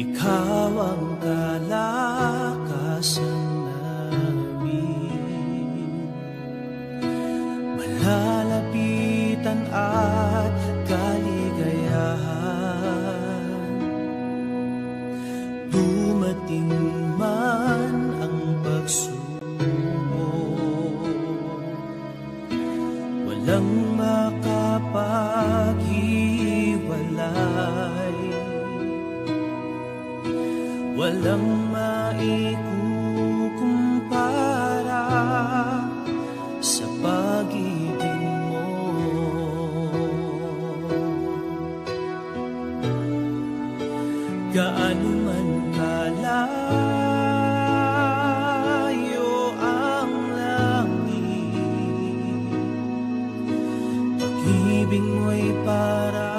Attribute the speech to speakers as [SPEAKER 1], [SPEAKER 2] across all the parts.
[SPEAKER 1] Ikaw ang kalakasan namin, malalapitan at kaligayahan. Dumating man ang pagsubok, walang makapaghiwalay, walang maikukumpara sa pag-ibig mo. Gaano man kalayo ang langit, pag-ibig mo'y para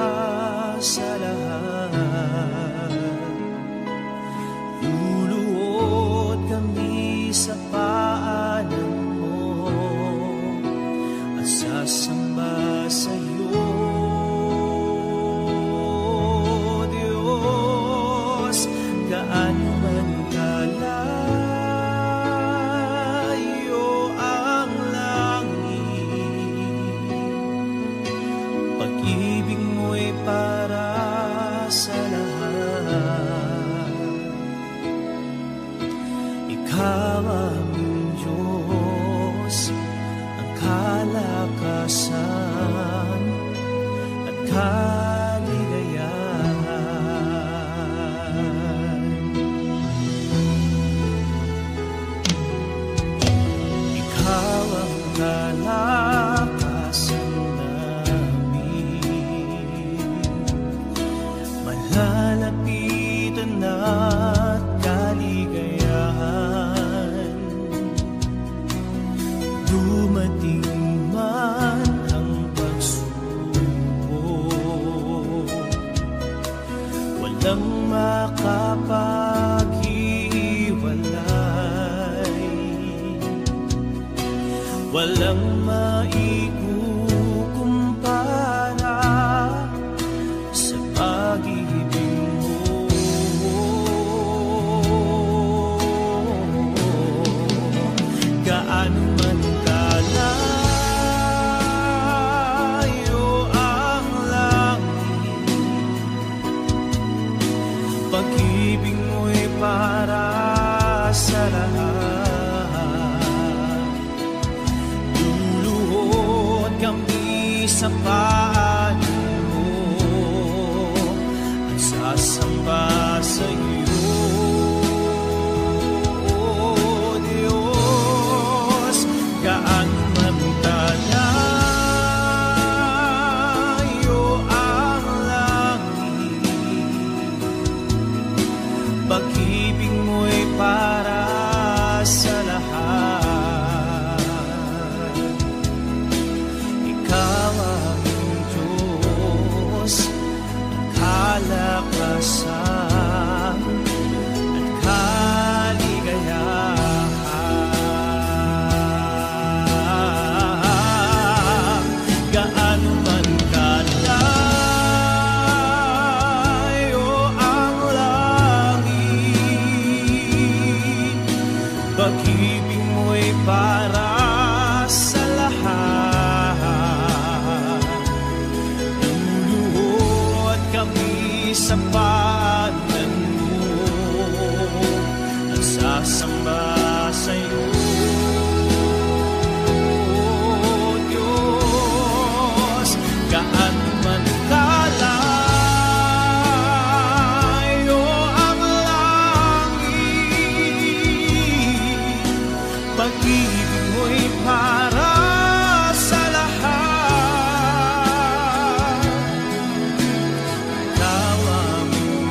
[SPEAKER 1] sa lahat. Luluhod kami sa paanan mo at sasamba sa'yo, Diyos. Gaano man kalayo ang langit, pag-ibig mo'y para sa lahat. Ikaw aming Diyos, ang kalakasan at kaligayahan. Ikaw ang kalakasan namin, malalapitan at kaligayahan. Dumating man ang pagsubok, walang makapaghiwalay, walang maikukumpara sa pag-ibig mo. Gaano man kalayo ang langit, pag-ibig mo'y para sa lahat. Luluhod kami sa paanan mo at sasamba sa'yo, Diyos. Gaano man kalayo ang langit, pag-ibig mo'y para sa lahat. Ikaw aming Diyos, ang kalakasan at kaligayahan. Gaano man kalayo ang langit, pag-ibig mo'y para sa lahat. Luluhod kami sa paanan mo at sasamba sa'yo, Diyos. Gaano man kalayo ang langit, pag-ibig mo'y para sa lahat. Ikaw aming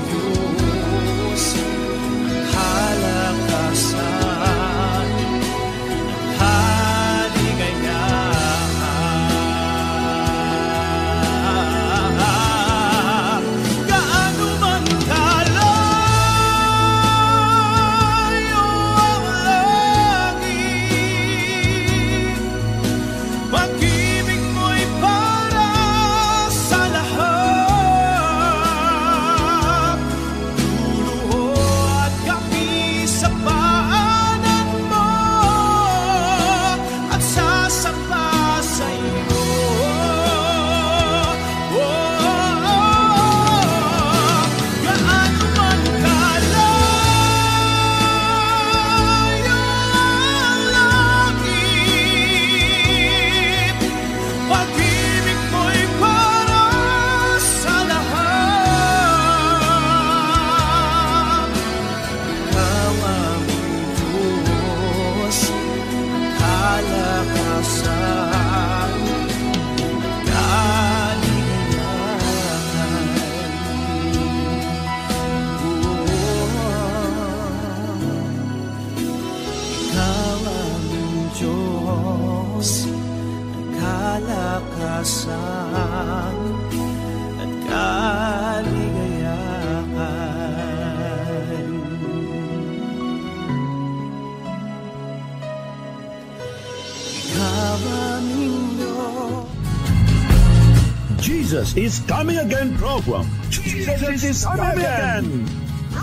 [SPEAKER 2] Jesus is Coming Again program. Jesus is Coming Again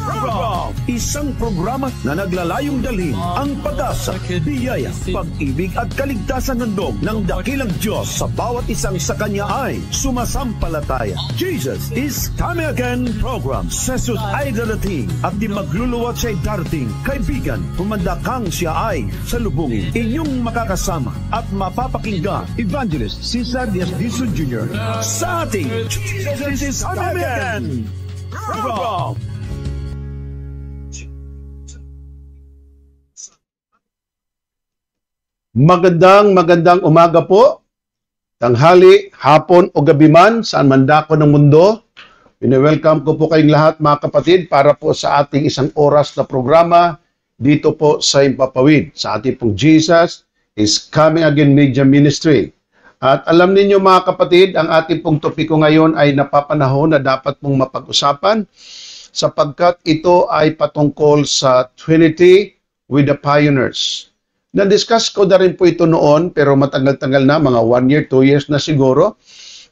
[SPEAKER 2] program. Isang programa na naglalayong dalhin ang pag-asa, biyaya, pag-ibig at kaligtasan ng dog ng dakilang Diyos sa bawat isang sa Kanya ay sumasampalataya. Jesus is Coming Again program. Sa Jesus ay darating at di magluluwat siya'y darating. Kaibigan, humanda kang siya ay salubungin. Inyong makakasama at mapapakinggan Evangelist Cesar Diaz-Dizon Jr. sa ating Jesus is Coming Again program.
[SPEAKER 3] Magandang umaga po, tanghali, hapon o gabi man, saan man dako ng mundo. Welcome ko po kayong lahat mga kapatid para po sa ating isang oras na programa dito po sa Himpapawid, sa ating pong Jesus is Coming Again Media Ministry. At alam ninyo mga kapatid, ang ating pong topiko ngayon ay napapanahon na dapat pong mapag-usapan sapagkat ito ay patungkol sa Trinity with the Pioneers. Na-discuss ko na rin po ito noon pero matagal-tagal na, mga 1 year, 2 years na siguro.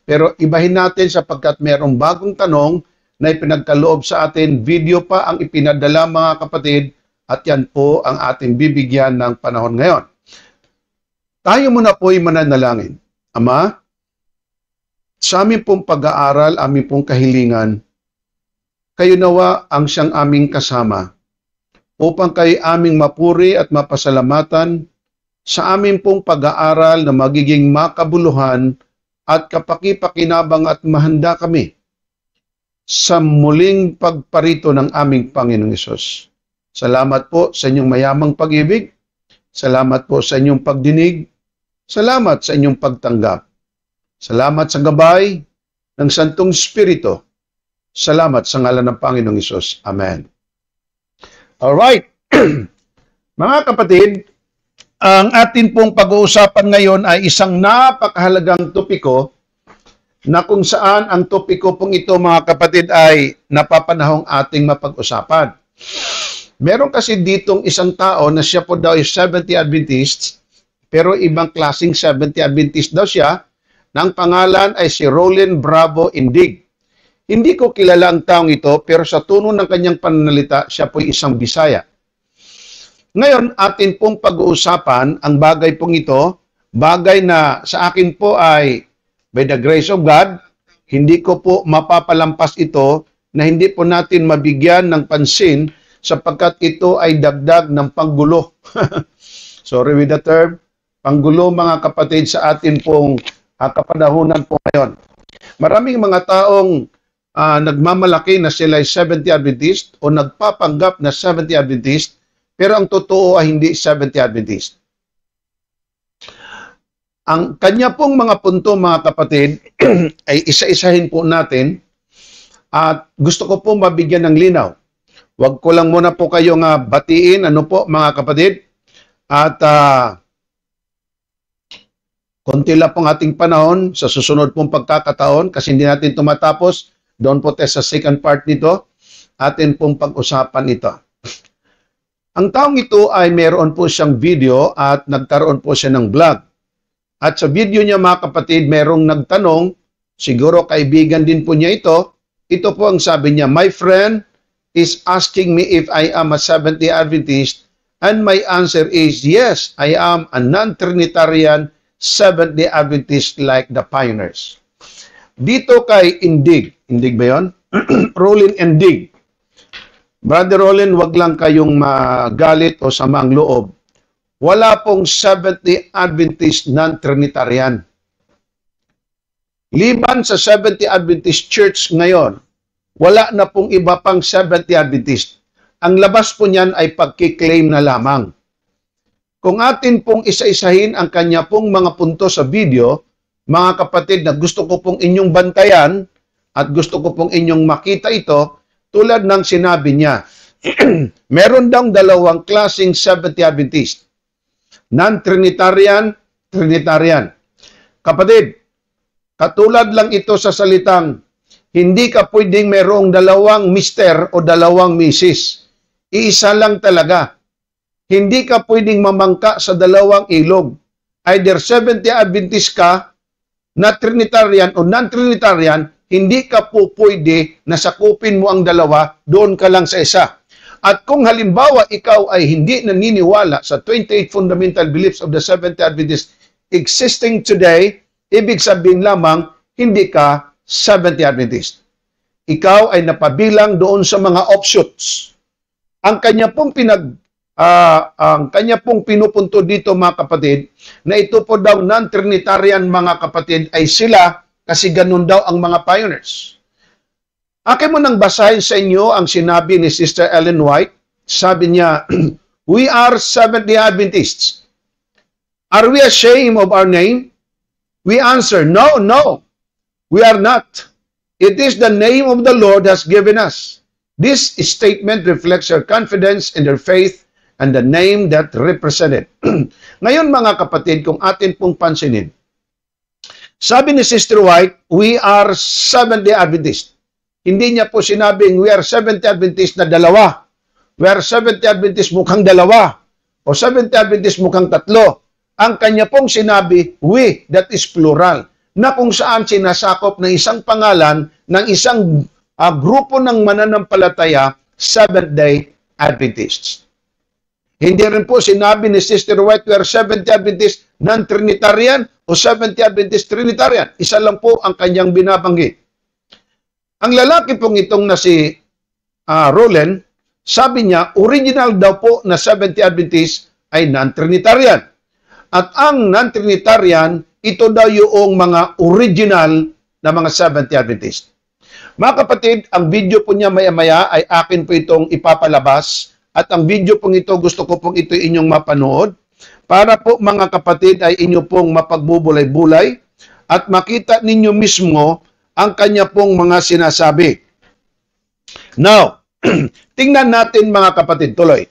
[SPEAKER 3] Pero ibahin natin sapagkat mayroong bagong tanong na ipinagkaloob sa atin. Video pa ang ipinadala mga kapatid at yan po ang ating bibigyan ng panahon ngayon. Tayo muna po ay mananalangin. Ama, sa aming pong pag-aaral, aming pong kahilingan, kayo nawa ang siyang aming kasama upang kayo aming mapuri at mapasalamatan sa amin pong pag-aaral na magiging makabuluhan at kapakipakinabang at mahanda kami sa muling pagparito ng aming Panginoong Hesus. Salamat po sa inyong mayamang pag-ibig. Salamat po sa inyong pagdinig. Salamat sa inyong pagtanggap. Salamat sa gabay ng Santong Espiritu. Salamat sa ngalan ng Panginoong Hesus. Amen. Alright, mga kapatid, ang atin pong pag-uusapan ngayon ay isang napakahalagang topiko na kung saan ang topiko pong ito mga kapatid ay napapanahong ating mapag-usapan. Meron kasi ditong isang tao na siya po daw ay 70 Adventist, pero ibang klaseng 70 Adventist daw siya, na ang pangalan ay si Roland Bravo Indig. Hindi ko kilala ang taong ito, pero sa tono ng kanyang pananalita, siya po'y isang Bisaya. Ngayon, atin pong pag-uusapan ang bagay pong ito, bagay na sa akin po ay, by the grace of God, hindi ko po mapapalampas ito na hindi po natin mabigyan ng pansin sapagkat ito ay dagdag ng panggulo. Sorry with the term, panggulo mga kapatid sa atin pong kapanahunan po ngayon. Maraming mga taong nagmamalaki na sila ay 70 Adventist o nagpapanggap na 70 Adventist, pero ang totoo ay hindi 70 Adventist. Ang kanya pong mga punto mga kapatid ay isa-isahin po natin at gusto ko pong mabigyan ng linaw. Huwag ko lang muna po kayong batiin, ano po mga kapatid, at konti lang pong ating panahon sa susunod pong pagkakataon kasi hindi natin tumatapos. Doon po tayo sa second part nito, atin pong pag-usapan ito. Ang taong ito ay meron po siyang video at nagkaroon po siya ng vlog. At sa video niya mga kapatid, merong nagtanong, siguro kaibigan din po niya ito. Ito po ang sabi niya, my friend is asking me if I am a 70 Adventist and my answer is yes, I am a non-Trinitarian 70 Adventist like the pioneers. Dito kay Indig ba yun? Roland Indig. Brother Roland, wag lang kayong magalit o samang loob. Wala pong 70 Adventist non-Trinitarian. Liban sa 70 Adventist Church ngayon, wala na pong iba pang 70 Adventist. Ang labas po niyan ay pagkiklaim na lamang. Kung atin pong isa-isahin ang kanya pong mga punto sa video, mga kapatid na gusto ko pong inyong bantayan at gusto ko pong inyong makita ito, tulad ng sinabi niya, meron daw dalawang klaseng 70 Adventist. Non-Trinitarian, Trinitarian. Kapatid, katulad lang ito sa salitang, hindi ka pwedeng merong dalawang mister o dalawang misis. Iisa lang talaga. Hindi ka pwedeng mamangka sa dalawang ilog. Either 70 Adventist ka na Trinitarian o non-Trinitarian, hindi ka po pwede na sakupin mo ang dalawa, doon ka lang sa isa. At kung halimbawa ikaw ay hindi naniniwala sa 28 fundamental beliefs of the Seventh-day Adventist existing today, ibig sabihin lamang, hindi ka Seventh-day Adventist. Ikaw ay napabilang doon sa mga offshoots. Ang kanya pong pinupunto dito mga kapatid, na ito po daw non-Trinitarian mga kapatid ay sila kasi ganun daw ang mga pioneers. Akin mo nang basahin sa inyo ang sinabi ni Sister Ellen White. Sabi niya, we are Seventh-day Adventists. Are we ashamed of our name? We answer, no, no, we are not. It is the name of the Lord has given us. This statement reflects our confidence in their faith and the name that represented. Ngayon mga kapatid, kung atin pong pansinin, sabi ni Sister White, we are Seventh-day Adventist. Hindi niya po sinabing we are Seventh-day Adventist na dalawa. We are Seventh-day Adventist mukhang dalawa. O Seventh-day Adventist mukhang tatlo. Ang kanya pong sinabi, we, that is plural. Na kung saan sinasakop ng isang pangalan ng isang grupo ng mananampalataya, Seventh-day Adventists. Hindi rin po sinabi ni Sister White, we are Seventh-day Adventist non-Trinitarian o Seventh-day Adventist Trinitarian. Isa lang po ang kanyang binabanggit. Ang lalaki pong itong na si Roland, sabi niya, original daw po na Seventh-day Adventist ay non-Trinitarian. At ang non-Trinitarian, ito daw yung mga original na mga Seventh-day Adventist. Mga kapatid, ang video po niya maya-maya ay akin po itong ipapalabas. At ang video pong ito, gusto ko pong ito inyong mapanood para po mga kapatid ay inyo pong mapagbubulay-bulay at makita ninyo mismo ang kanya pong mga sinasabi. Now, tingnan natin mga kapatid, tuloy.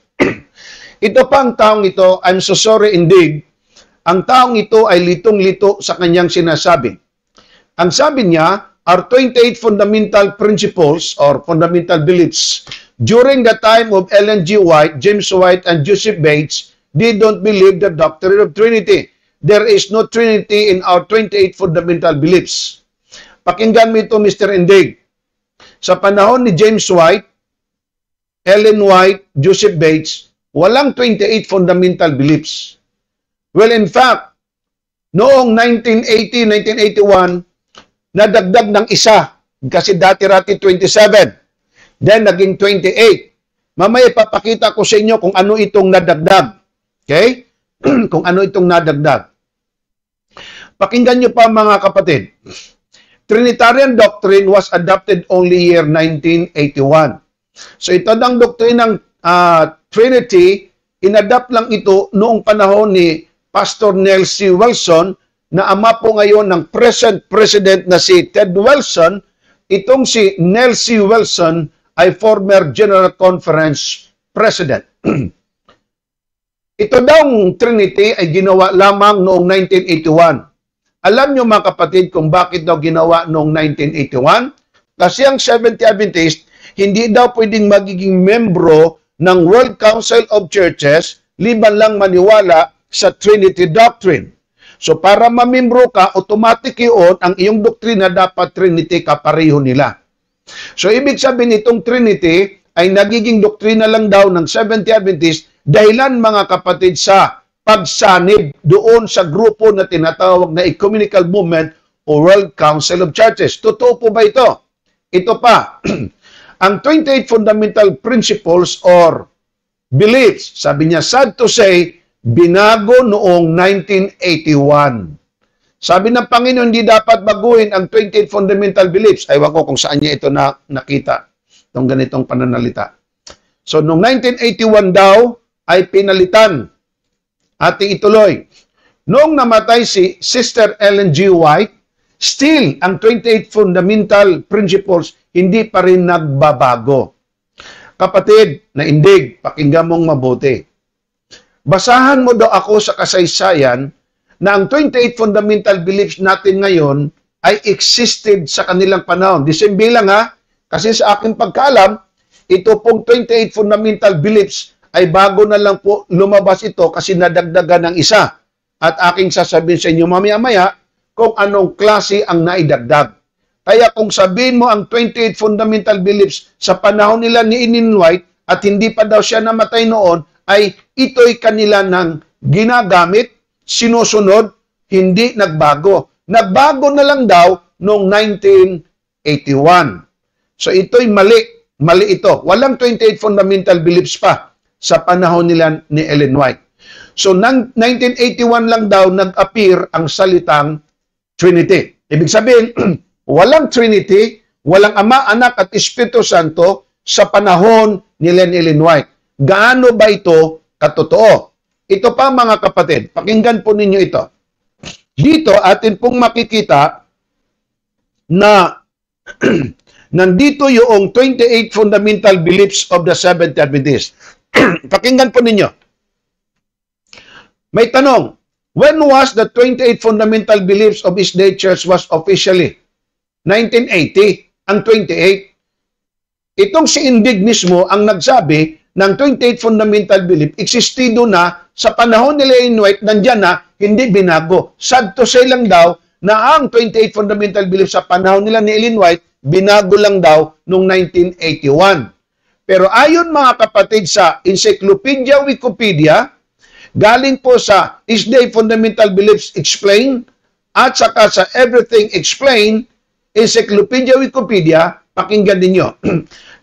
[SPEAKER 3] Ito pang taong ito, I'm so sorry indeed, ang taong ito ay litong-lito sa kanyang sinasabi. Ang sabi niya, our 28 fundamental principles or fundamental beliefs during the time of Ellen G. White, James White, and Joseph Bates, they don't believe the doctrine of Trinity. There is no Trinity in our 28 fundamental beliefs. Pakinggan mo ito, Mr. Indig. Sa panahon ni James White, Ellen White, Joseph Bates, walang 28 fundamental beliefs. Well, in fact, noong 1980, 1981, nadagdag ng isa. Kasi dati-rati 27. Then, naging 28. Mamaya papakita ko sa inyo kung ano itong nadagdag. Okay? Kung ano itong nadagdag. Pakinggan nyo pa mga kapatid. Trinitarian doctrine was adopted only year 1981. So ito ang doctrine ng Trinity, inadapt lang ito noong panahon ni Pastor Neil C. Wilson, na ama po ngayon ng present president na si Ted Wilson. Itong si Neil C. Wilson ay former General Conference President. Ito daw Trinity ay ginawa lamang noong 1981. Alam nyo mga kapatid kung bakit daw ginawa noong 1981? Kasi ang Seventh-day Adventist hindi daw pwedeng magiging membro ng World Council of Churches liban lang maniwala sa Trinity Doctrine. So para mamembro ka, automatic yun ang iyong doktrina dapat Trinity kapareho nila. So ibig sabihin itong Trinity ay nagiging doktrina lang daw ng Seventh-day Adventist dahilan mga kapatid sa pagsanib doon sa grupo na tinatawag na Ecumenical Movement o World Council of Churches. Totoo po ba ito? Ito pa, ang 28 fundamental principles or beliefs, sabi niya, sad to say, binago noong 1981. Sabi ng Panginoon, hindi dapat baguhin ang 28 fundamental beliefs. Aywan ko kung saan niya ito nakita, itong ganitong pananalita. So, noong 1981 daw, ay pinalitan. Ating ituloy. Noong namatay si Sister Ellen G. White, still, ang 28 fundamental principles, hindi pa rin nagbabago. Kapatid, naindig, pakinggan mong mabuti. Basahan mo daw ako sa kasaysayan na ang 28 fundamental beliefs natin ngayon ay existed sa kanilang panahon. Disembilang ha, kasi sa aking pagkaalam, ito pong 28 fundamental beliefs ay bago na lang po lumabas ito kasi nadagdagan ng isa. At aking sasabihin sa inyo mamaya-maya kung anong klase ang naidagdag. Kaya kung sabihin mo ang 28 fundamental beliefs sa panahon nila ni Ellen White at hindi pa daw siya namatay noon, ay ito'y kanila nang ginagamit, sinusunod, hindi nagbago. Nagbago na lang daw noong 1981. So ito'y mali. Mali ito. Walang 28 fundamental beliefs pa sa panahon nila ni Ellen White. So 1981 lang daw nag-appear ang salitang Trinity. Ibig sabihin, walang Trinity, walang Ama, Anak at Espiritu Santo sa panahon ni Ellen White. Gaano ba ito katotoo? Ito pa mga kapatid, pakinggan po ninyo ito. Dito atin pong makikita na nandito yung 28 fundamental beliefs of the Seventh-day Adventists. Pakinggan po ninyo. May tanong, when was the 28 fundamental beliefs of East-Day Church was officially? 1980, ang 28. Itong si Indig mismo ang nagsabi ng 28 fundamental belief, existido na sa panahon ni Ellen White, nandyan na, hindi binago. Sad to say lang daw na ang 28 fundamental belief sa panahon nila ni Ellen White, binago lang daw noong 1981. Pero ayon mga kapatid sa Encyclopedia Wikipedia, galing po sa East-Day Fundamental Beliefs Explained at saka sa Everything Explained, Encyclopedia Wikipedia, pakinggan ninyo.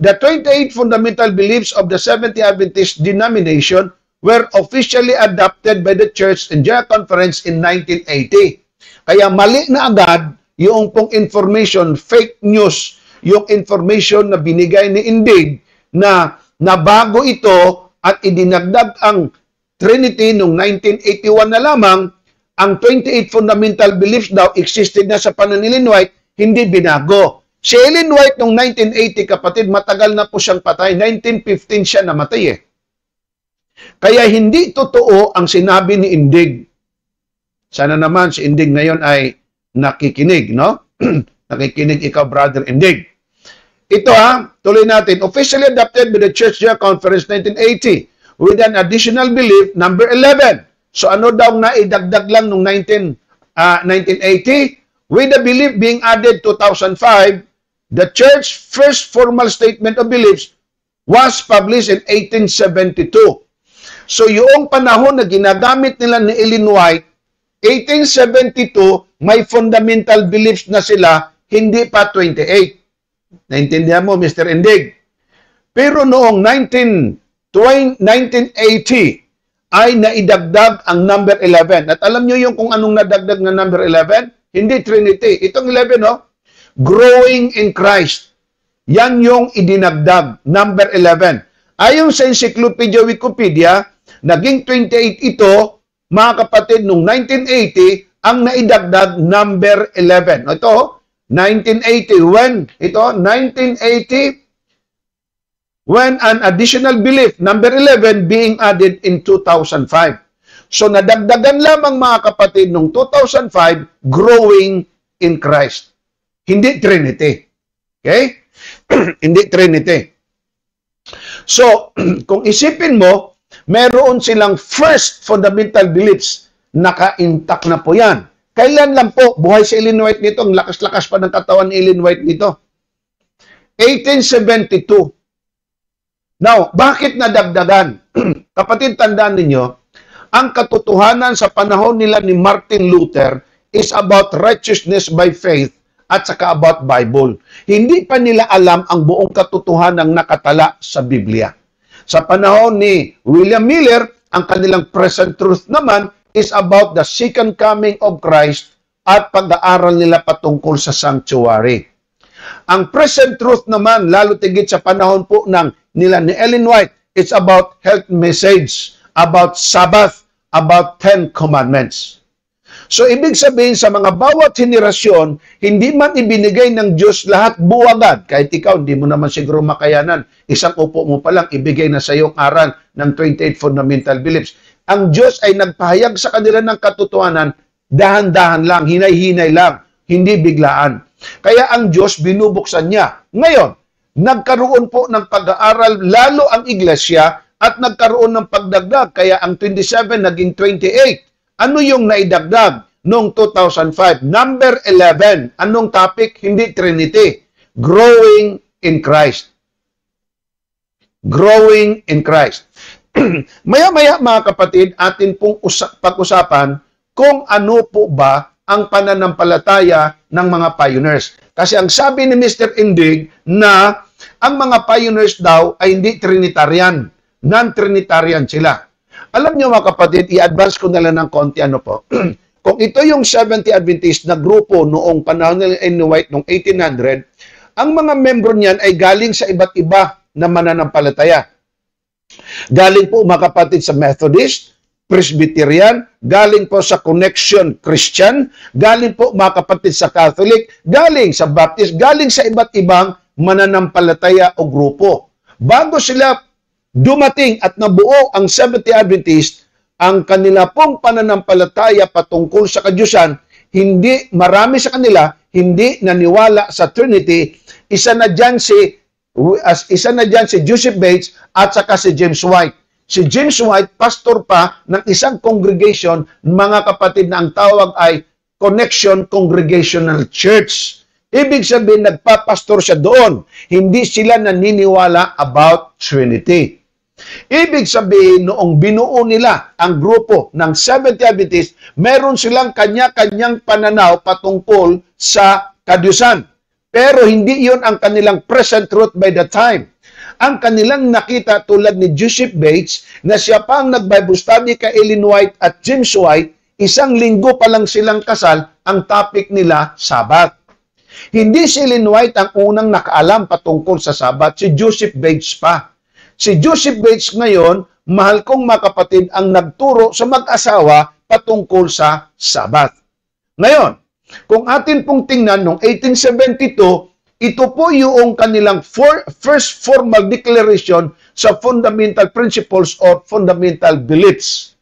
[SPEAKER 3] The 28 fundamental beliefs of the Seventh-day Adventist denomination were officially adopted by the Church and General Conference in 1980. Kaya mali na agad yung pong information, fake news, yung information na binigay ni Indig na nabago ito at idinagdag ang Trinity noong 1981 na lamang, ang 28 fundamental beliefs daw existed na sa panahon ni Ellen White, hindi binago. Si Ellen White noong 1980, kapatid, matagal na po siyang patay. 1915 siya namatay eh. Kaya hindi totoo ang sinabi ni Indig. Sana naman si Indig ngayon ay nakikinig, no? Nakikinig ikaw, Brother Indig. Ito tuloy natin. Officially adopted by the Church General Conference 1980 with an additional belief, number 11. So ano daw na idagdag lang noong 1980? With the belief being added 2005, the Church first formal statement of beliefs was published in 1872. So yung panahon na ginagamit nila ni Ellen White, 1872, may fundamental beliefs na sila, hindi pa 28. Naintindihan mo, Mr. Indig? Pero noong 1980 ay naidagdag ang number 11. At alam nyo yung kung anong nadagdag na number 11? Hindi Trinity. Itong 11, no? Growing in Christ. Yan yung idinagdag, number 11. Ayon sa Encyclopedia Wikipedia, naging 28 ito, mga kapatid, noong 1980, ang naidagdag number 11. Ito, 1980, when? Ito, 1980, when an additional belief, number 11, being added in 2005. So, nadagdagan lamang mga kapatid noong 2005, growing in Christ. Hindi Trinity. Okay? Hindi Trinity. So, kung isipin mo, meron silang first fundamental beliefs, naka-intact na po yan. Kailan lang po, buhay si Ellen White nito, ang lakas-lakas pa ng katawan ni Ellen White nito. 1872. Now, bakit nadagdagan? Kapatid, tandaan ninyo, ang katotohanan sa panahon nila ni Martin Luther is about righteousness by faith at saka about Bible. Hindi pa nila alam ang buong katotohanan ng nakatala sa Biblia. Sa panahon ni William Miller, ang kanilang present truth naman is about the second coming of Christ at pag-aaral nila patungkol sa sanctuary. Ang present truth naman, lalo tigit sa panahon po nila ni Ellen White, it's about health message, about Sabbath, about 10 commandments. So, ibig sabihin sa mga bawat henerasyon, hindi man ibinigay ng Diyos lahat buwagad. Kahit ikaw, hindi mo naman siguro makayanan. Isang upo mo pa lang, ibigay na sa iyong aral ng 28 fundamental beliefs. Ang Diyos ay nagpahayag sa kanila ng katotohanan, dahan-dahan lang, hinay-hinay lang, hindi biglaan. Kaya ang Diyos, binubuksan niya. Ngayon, nagkaroon po ng pag-aaral, lalo ang iglesia, at nagkaroon ng pagdagdag. Kaya ang 27 naging 28. Ano yung naidagdag? noong 2005. Number 11. Anong topic? Hindi Trinity. Growing in Christ. Growing in Christ. Maya-maya mga kapatid, atin pong pag-usapan kung ano po ba ang pananampalataya ng mga pioneers. Kasi ang sabi ni Mr. Indig na ang mga pioneers daw ay hindi Trinitarian. Non-Trinitarian sila. Alam niyo mga kapatid, i-advance ko na lang ng konti ano po. Kung ito yung 70 Adventist na grupo noong panahon ni Ellen White noong 1800, ang mga membro niyan ay galing sa iba't iba na mananampalataya. Galing po mga kapatid sa Methodist, Presbyterian, galing po sa Connection Christian, galing po mga kapatid sa Catholic, galing sa Baptist, galing sa iba't ibang mananampalataya o grupo. Bago sila dumating at nabuo ang 70 Adventist, ang kanila pong pananampalataya patungkol sa kadyusan, hindi, marami sa kanila, hindi naniwala sa Trinity. Isa na dyan si Joseph Bates at saka si James White. Si James White, pastor pa ng isang congregation, mga kapatid, na ang tawag ay Connection Congregational Church. Ibig sabihin, nagpapastor siya doon. Hindi sila naniniwala about Trinity. Ibig sabihin, noong binuo nila ang grupo ng 70 Adventist, meron silang kanya-kanyang pananaw patungkol sa kadyusan. Pero hindi yun ang kanilang present truth by the time. Ang kanilang nakita tulad ni Joseph Bates na siya pa ang nag-Bible study kay Ellen White at James White, isang linggo pa lang silang kasal, ang topic nila, Sabat. Hindi si Ellen White ang unang nakaalam patungkol sa Sabat, si Joseph Bates pa. Si Joseph Bates ngayon, mahal kong mga kapatid, ang nagturo sa mag-asawa patungkol sa Sabat. Ngayon, kung atin pong tingnan, noong 1872, ito po yung kanilang first formal declaration sa fundamental principles or fundamental beliefs.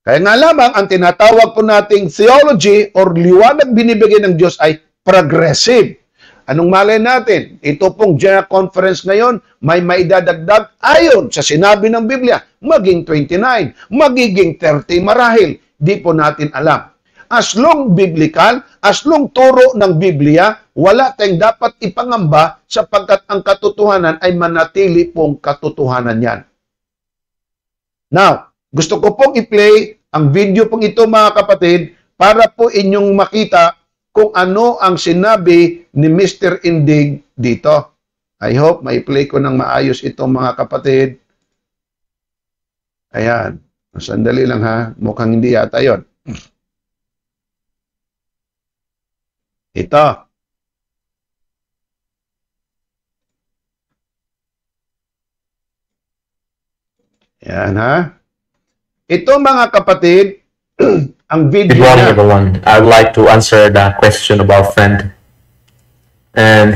[SPEAKER 3] Kaya nga lamang, ang tinatawag po nating theology or liwanag binibigay ng Diyos ay progressive. Anong malay natin? Ito pong General Conference ngayon, may maidadagdag ayon sa sinabi ng Biblia, maging 29, magiging 30 marahil. Di po natin alam. As long biblical, as long turo ng Biblia, wala tayong dapat ipangamba sapagkat ang katotohanan ay manatili pong katotohanan yan. Now, gusto ko pong i-play ang video pong ito mga kapatid para po inyong makita kung ano ang sinabi ni Mr. Indig dito. I hope may-play ko ng maayos ito mga kapatid. Ayan. Sandali lang ha. Mukhang hindi yata yun. Ito. Ayan ha. Ito mga kapatid, ang video
[SPEAKER 4] Good morning,
[SPEAKER 3] niya.
[SPEAKER 4] everyone. I would like to answer the question about friend. And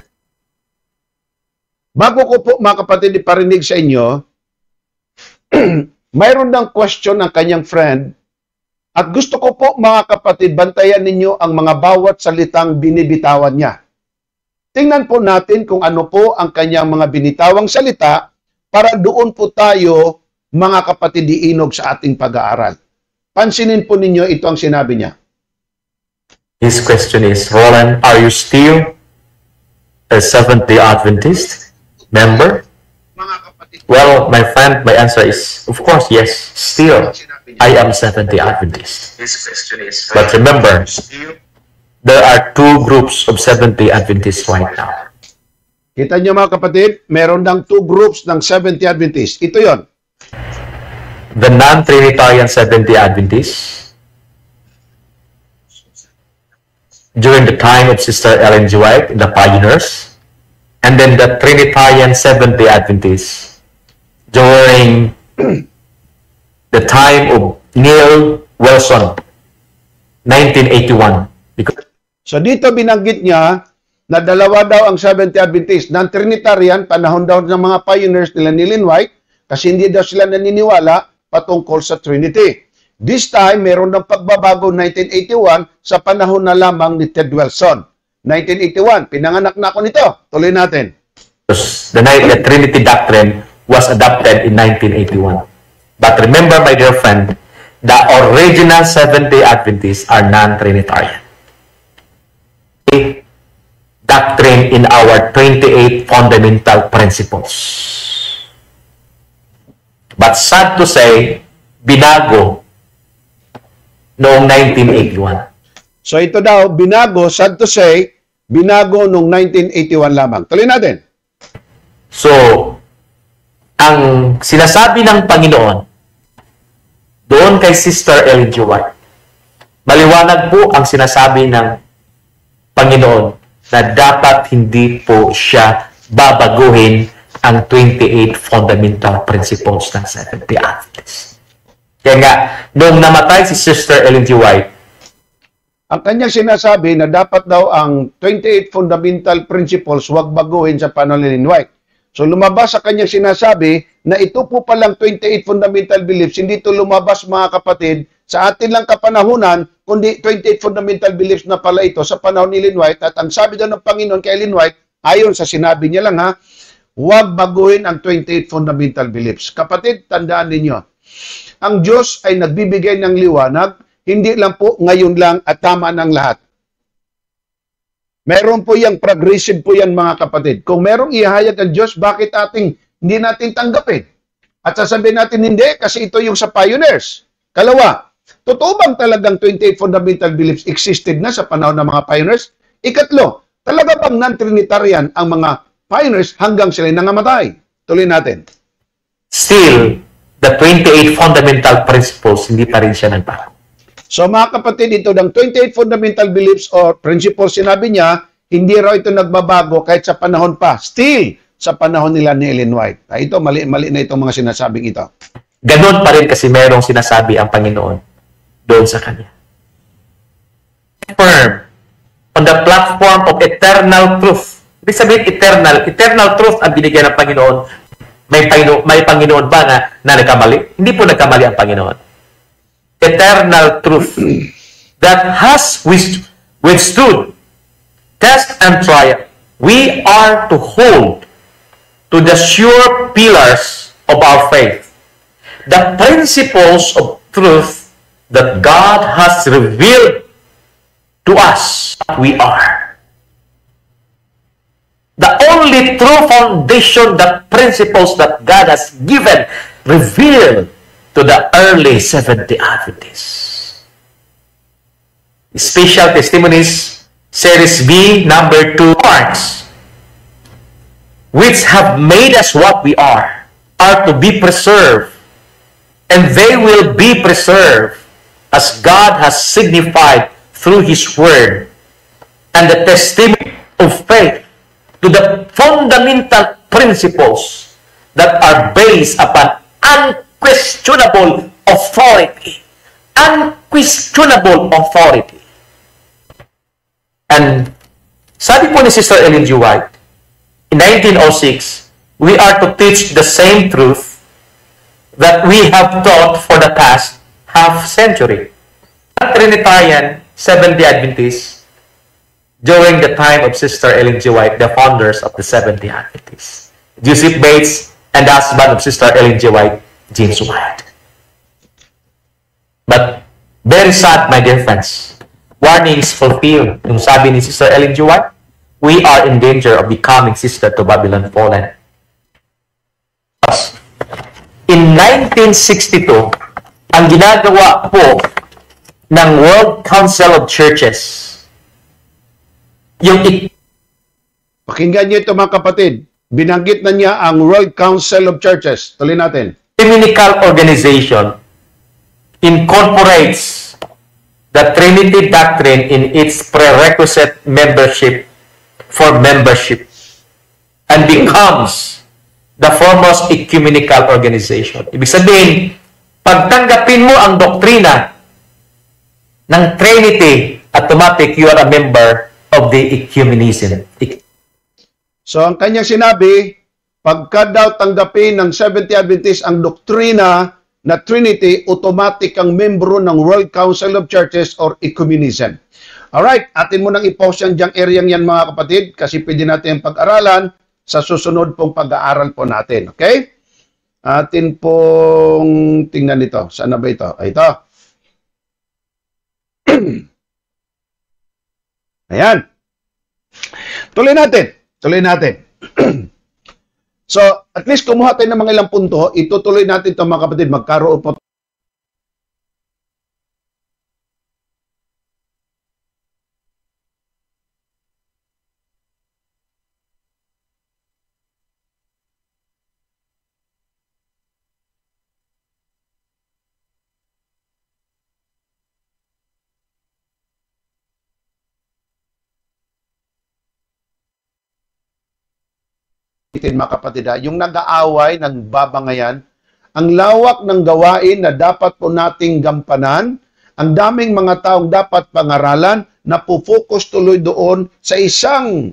[SPEAKER 3] Bago ko po mga kapatid iparinig sa inyo, mayroon ng question ng kanyang friend at gusto ko po mga kapatid bantayan ninyo ang mga bawat salitang binibitawan niya. Tingnan po natin kung ano po ang kanyang mga binitawang salita para doon po tayo mga kapatid iinog sa ating pag-aaral. Pansinin po ninyo ito ang sinabi niya.
[SPEAKER 4] his question is, Roland, are you still a Seventh-day Adventist member?
[SPEAKER 3] Mga kapatid,
[SPEAKER 4] Well, my friend, my answer is, of course, yes. Still, I am Seventh-day Adventist.
[SPEAKER 5] His question is,
[SPEAKER 4] But remember, there are two groups of Seventh-day Adventists right now.
[SPEAKER 3] kita niyo mga kapatid, meron ng two groups ng 70 Adventist. Ito yon.
[SPEAKER 4] The non-Trinitarian Seventh-day Adventists, during the time of Sister Ellen G. White, the pioneers, and then the Trinitarian Seventh-day Adventists during the time of Neil Wilson, 1981. Because
[SPEAKER 3] So dito binanggit niya na dalawa daw ang 70 Adventist. Non-Trinitarian, panahon daw ng mga pioneers nila ni Ellen White, kasi hindi daw sila naniniwala patungkol sa Trinity. This time, meron ng pagbabago 1981 sa panahon na lamang ni Ted Wilson. 1981, pinanganak na ako nito. Tuloy natin.
[SPEAKER 4] the Trinity doctrine was adopted in 1981. But remember, my dear friend, the original Seventh-day Adventists are non-Trinitarian. Doctrine in our 28 fundamental principles. But sad to say, binago noong 1981.
[SPEAKER 3] So ito daw, binago, sad to say, binago noong 1981 lamang. Tuloy natin.
[SPEAKER 4] So, ang sinasabi ng Panginoon doon kay Sister Ellen G. White, maliwanag po ang sinasabi ng Panginoon na dapat hindi po siya babaguhin ang 28 fundamental principles ng Seventh-day Adventists. Kaya nga, nung namatay si Sister Ellen G. White,
[SPEAKER 3] Ang kanyang sinasabi na dapat daw ang 28 fundamental principles huwag baguhin sa panahon ni Ellen White. So lumabas sa kanyang sinasabi na ito po palang 28 fundamental beliefs, hindi ito lumabas mga kapatid sa atin lang kapanahunan, kundi 28 fundamental beliefs na pala ito sa panahon ni Ellen White. At ang sabi daw ng Panginoon kay Ellen White, ayon sa sinabi niya lang huwag baguhin ang 28 fundamental beliefs. Kapatid, tandaan ninyo, ang Diyos ay nagbibigay ng liwanag, hindi lang po ngayon lang at tama ng lahat. Meron po yang progressive po yan mga kapatid. Kung merong ihayag ang Diyos, bakit hindi natin tanggapin? At sasabihin natin hindi kasi ito yung sa pioneers. Kalawa, totoo bang talagang 28 fundamental beliefs existed na sa panahon ng mga pioneers? Ikatlo, talaga bang non-Trinitarian ang mga pioneers hanggang sila nangamatay? Tuloy natin.
[SPEAKER 4] still, the 28 fundamental principles, hindi pa rin siya nagbago.
[SPEAKER 3] So mga kapatid, ito ng 28 fundamental beliefs or principles, sinabi niya, hindi raw ito nagbabago kahit sa panahon pa. Still, sa panahon nila ni Ellen White. Ito, mali na itong mga sinasabing ito.
[SPEAKER 4] Ganon pa rin kasi merong sinasabi ang Panginoon doon sa Kanya. Firm on the platform of eternal truth. Ibig sabihin, eternal truth ang binigyan ng Panginoon. May Panginoon ba na nagkamali? Hindi po nagkamali ang Panginoon. Eternal truth that has withstood test and trial. We are to hold to the sure pillars of our faith, the principles of truth that God has revealed to us we are. The only true foundation, the principles that God has given, revealed to the early Seventh-day Adventists. Special Testimonies, Series B, number 2 parts, which have made us what we are to be preserved, and they will be preserved as God has signified through His Word and the testimony of faith to the fundamental principles that are based upon unquestionable authority. Unquestionable authority. And sabi po ni Sister Ellen G. White, in 1906, we are to teach the same truth that we have taught for the past half century. Trinitarian Seventh-day Adventists, during the time of Sister Ellen G. White, the founders of the Seventh-day Adventists, Joseph Bates and the husband of Sister Ellen G. White, James White. But very sad, my dear friends, warnings fulfilled. Yung sabi ni Sister Ellen G. White, we are in danger of becoming sister to Babylon fallen. In 1962, ang ginagawa po ng World Council of Churches, yung
[SPEAKER 3] Pakinggan niyo ito mga kapatid. Binanggit na niya ang World Council of Churches. Tuloy natin.
[SPEAKER 4] ecumenical organization incorporates the Trinity doctrine in its prerequisite membership for membership and becomes the foremost ecumenical organization. Ibig sabihin, pagtanggapin mo ang doktrina ng Trinity, automatic you are a member of the ecumenism.
[SPEAKER 3] So ang kanyang sinabi, pagka daw tanggapin ng Seventh-day Adventist ang doktrina na Trinity, automatic ang membro ng World Council of Churches or ecumenism. Alright, atin mo nang i-post yan dyang area yan mga kapatid kasi pwede natin pag-aralan sa susunod pong pag-aaral po natin. Okay? Atin pong tingnan ito. Saan na ba ito? Ito. Ayan. Tuloy natin. So, at least kumuha tayo ng mga ilang punto. Itutuloy natin ito mga kapatid. Magkaroon po mga kapatid, yung nag-aaway, nagbabangayan, ang lawak ng gawain na dapat po nating gampanan, ang daming mga taong dapat pangaralan, na po-focus tuloy doon sa isang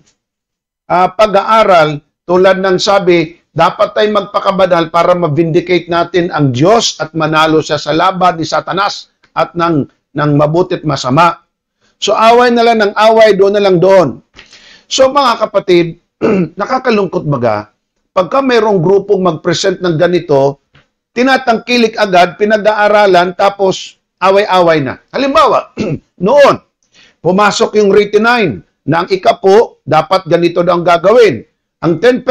[SPEAKER 3] pag-aaral, tulad ng sabi, dapat tayo magpakabanal para ma-vindicate natin ang Diyos at manalo siya sa laban ni Satanas at ng mabutit masama. So away na lang ng away, doon na lang doon. So mga kapatid, nakakalungkot baga, pagka mayroong grupong mag-present ng ganito, tinatangkilik agad, pinag-aaralan, tapos away-away na. Halimbawa, noon, pumasok yung rate 9, na ang ikapo, dapat ganito daw ang gagawin. Ang 10%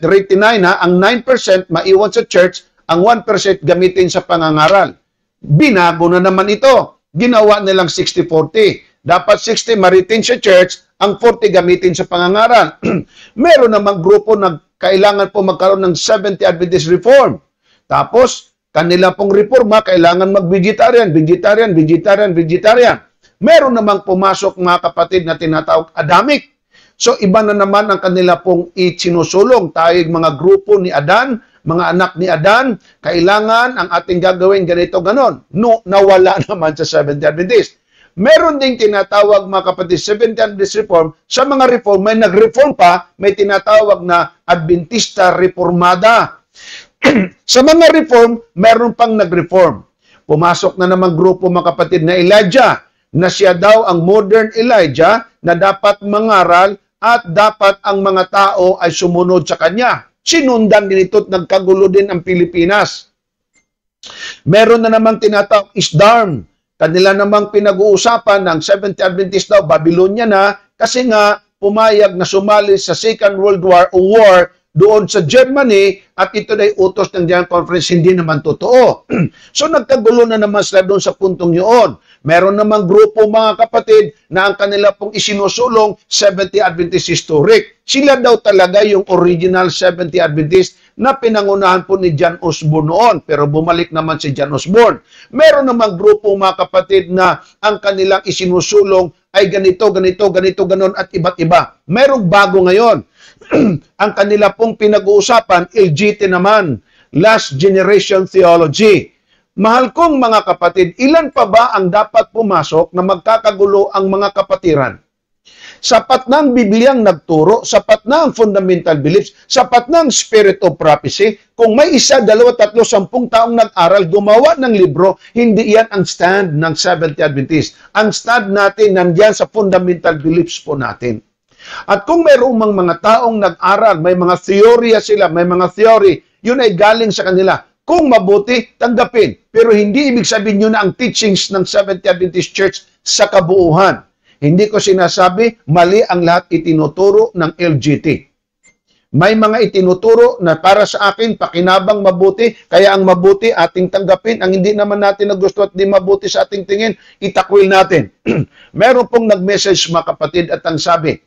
[SPEAKER 3] rate 9 na, ang 9% maiwan sa church, ang 1% gamitin sa pangangaral. Binago na naman ito. Ginawa nilang 60-40. Dapat 60 ma-retain sa church, ang 40 gamitin sa pangangaral. Meron namang grupo na kailangan po magkaroon ng Seventh-day Adventist reform. Tapos, kanila pong reforma, kailangan mag-vegetarian. Meron namang pumasok mga kapatid na tinatawag Adamic. So, iba na naman ang kanila pong isinusulong. Tayo mga grupo ni Adan, mga anak ni Adan, kailangan ang ating gagawin ganito, ganon. No, nawala naman sa Seventh-day Adventist. Meron ding tinatawag mga kapatid, Seventh-day Adventist Reform. Sa mga reform, may nag-reform pa, may tinatawag na Adventista Reformada. Sa mga reform, meron pang nag-reform. Pumasok na naman grupo mga kapatid na Elijah, na siya daw ang modern Elijah na dapat mangaral at dapat ang mga tao ay sumunod sa kanya. Sinundan din ito at nagkagulo din ang Pilipinas. Meron na namang tinatawag Isdarm. Kanila namang pinag-uusapan ng Seventh-day Adventist daw, Babylonia na, kasi nga pumayag na sumali sa Second World War o war doon sa Germany at ito na utos ng General Conference, hindi naman totoo. So nagkagulo na naman sila doon sa puntong yun. Meron namang grupo mga kapatid na ang kanila pong isinusulong Seventh-day Adventist Historic. Sila daw talaga yung original Seventh-day Adventist na pinangunahan po ni John Osborne noon. Pero bumalik naman si John Osborne. Meron namang grupo mga kapatid na ang kanilang isinusulong ay ganito, ganon at iba't iba. Merong bago ngayon. Ang kanila pong pinag-uusapan, LGT naman, Last Generation Theology. Mahal kong mga kapatid, ilan pa ba ang dapat pumasok na magkakagulo ang mga kapatiran? Sapat na ang Bibliang nagturo, sapat na ang fundamental beliefs, sapat na ang spirit of prophecy. Kung may 1, 2, 3, 10 taong nag-aral, gumawa ng libro, hindi yan ang stand ng Seventh-day Adventist. Ang stand natin nandiyan sa fundamental beliefs po natin. At kung mayroong mga taong nag-aral, may mga teorya sila, may mga theory, yun ay galing sa kanila. Kung mabuti, tanggapin. Pero hindi ibig sabihin nyo na ang teachings ng Seventh-day Adventist Church sa kabuuhan. Hindi ko sinasabi, mali ang lahat itinuturo ng LGT. May mga itinuturo na para sa akin, pakinabang mabuti, kaya ang mabuti ating tanggapin, ang hindi naman natin na gusto at di mabuti sa ating tingin, itakwil natin. Meron pong nag-message mga kapatid at ang sabi,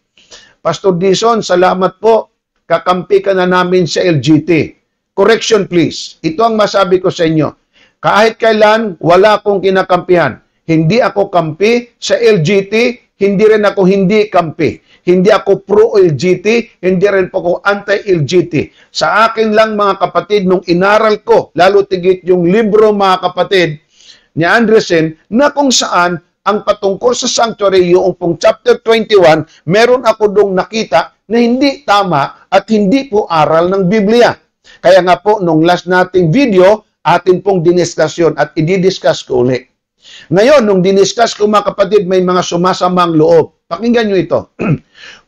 [SPEAKER 3] Pastor Dison, salamat po, kakampi ka na namin sa LGT. Correction please. Ito ang masabi ko sa inyo. Kahit kailan, wala akong kinakampihan. Hindi ako kampi sa LGT, hindi rin ako hindi kampi. Hindi ako pro-LGT, hindi rin po ako anti-LGT. Sa akin lang mga kapatid, nung inaral ko, lalo tigit yung libro mga kapatid ni Andresen, na kung saan ang patungkol sa sanctuary, yung pong chapter 21, meron ako dong nakita na hindi tama at hindi po aral ng Biblia. Kaya nga po, nung last nating video, atin pong diniskusyon at i-discuss ko ulit. Ngayon, nung diniscuss ko mga kapatid, may mga sumasamang loob. Pakinggan nyo ito.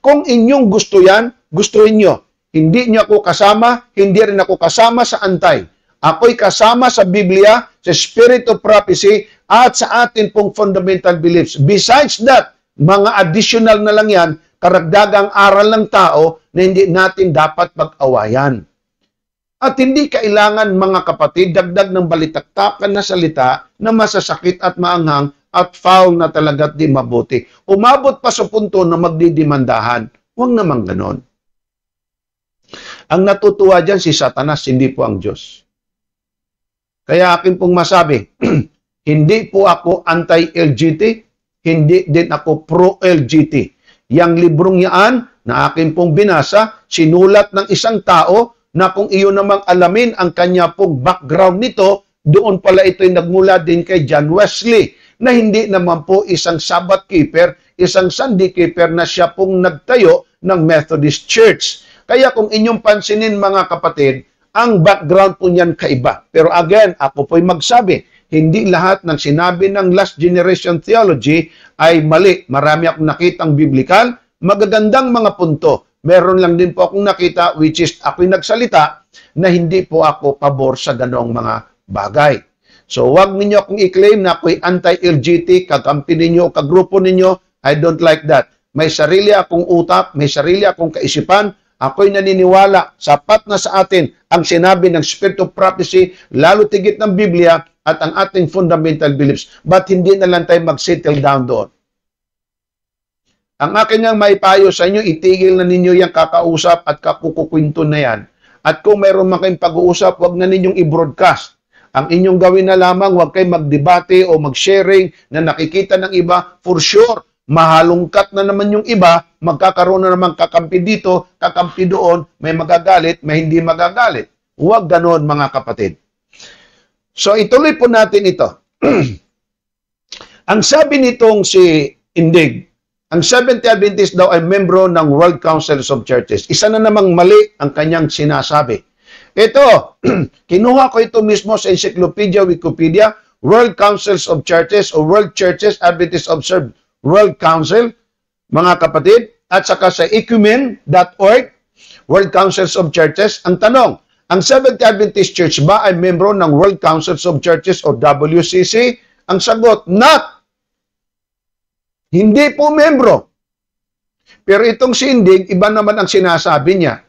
[SPEAKER 3] Kung inyong gusto yan, gustuhin nyo. Hindi nyo ako kasama, hindi rin ako kasama sa antay. Ako'y kasama sa Biblia, sa Spirit of Prophecy, at sa atin pong fundamental beliefs. Besides that, Mga additional na lang yan, karagdagang aral ng tao na hindi natin dapat pag-awayan. At hindi kailangan, mga kapatid, dagdag ng balitaktakan na salita na masasakit at maanghang at foul na talaga at di mabuti. Umabot pa sa punto na magdidimandahan. Huwag naman ganon. Ang natutuwa dyan si Satanas, hindi po ang Diyos. Kaya akin pong masabi, hindi po ako anti-LGBT, hindi din ako pro-LGBT. Yang librong yaan na akin pong binasa, sinulat ng isang tao na kung iyon namang alamin ang kanya pong background nito, doon pala ito'y nagmula din kay John Wesley, na hindi naman po isang Sabbath keeper, isang Sunday keeper na siya pong nagtayo ng Methodist Church. Kaya kung inyong pansinin, mga kapatid, ang background po niyan kaiba. Pero again, ako po'y magsabi, hindi lahat ng sinabi ng last generation theology ay mali. Marami akong nakitang biblical, magagandang mga punto. Meron lang din po akong nakita, which is ako'y nagsalita, na hindi po ako pabor sa ganong mga bagay. So, wag ninyo akong i-claim na ako'y anti-LGBT, kakampi ninyo, kagrupo ninyo. I don't like that. May sarili akong utak, may sarili akong kaisipan. Ako'y naniniwala, sapat na sa atin ang sinabi ng Spirit of Prophecy, lalo tigit ng Biblia at ang ating fundamental beliefs. But hindi na lang tayo mag-settle down doon. Ang akin niyang maipayo sa inyo, itigil na ninyo yung kakausap at kakukukwento na yan. At kung mayroon man kayong pag-uusap, huwag na ninyong i-broadcast. Ang inyong gawin na lamang, huwag kayong magdebate o mag-sharing na nakikita ng iba. For sure, mahalungkat na naman yung iba, magkakaroon na naman kakampi dito, kakampi doon, may magagalit, may hindi magagalit. Huwag ganon, mga kapatid. So, ituloy po natin ito. Ang sabi nitong si Indig, ang Seventh-day Adventist daw ay membro ng World Councils of Churches. Isa na namang mali ang kanyang sinasabi. Ito, kinuha ko ito mismo sa Encyclopedia Wikipedia, World Councils of Churches o World Churches Adventist Observed World Council, mga kapatid, at saka sa ecumen.org, World Councils of Churches. Ang tanong, ang Seventh-day Adventist Church ba ay membro ng World Councils of Churches o WCC? Ang sagot, not. Hindi po membro. Pero itong si Indig, iba naman ang sinasabi niya.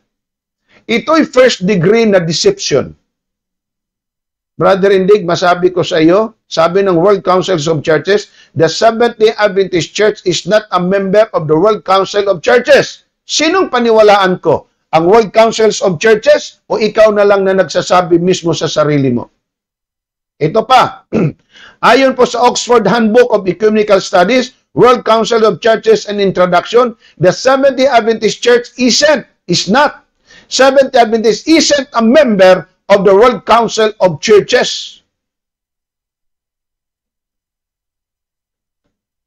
[SPEAKER 3] Ito'y first degree na deception. Brother Indig, masabi ko sa iyo, sabi ng World Councils of Churches, the Seventh-day Adventist Church is not a member of the World Council of Churches. Sinong paniwalaan ko? Ang World Councils of Churches o ikaw na lang na nagsasabi mismo sa sarili mo? Ito pa, ayon po sa Oxford Handbook of Ecumenical Studies, World Council of Churches and Introduction, the Seventh-day Adventist Church is not. Seventh-day Adventist isn't a member of the World Council of Churches.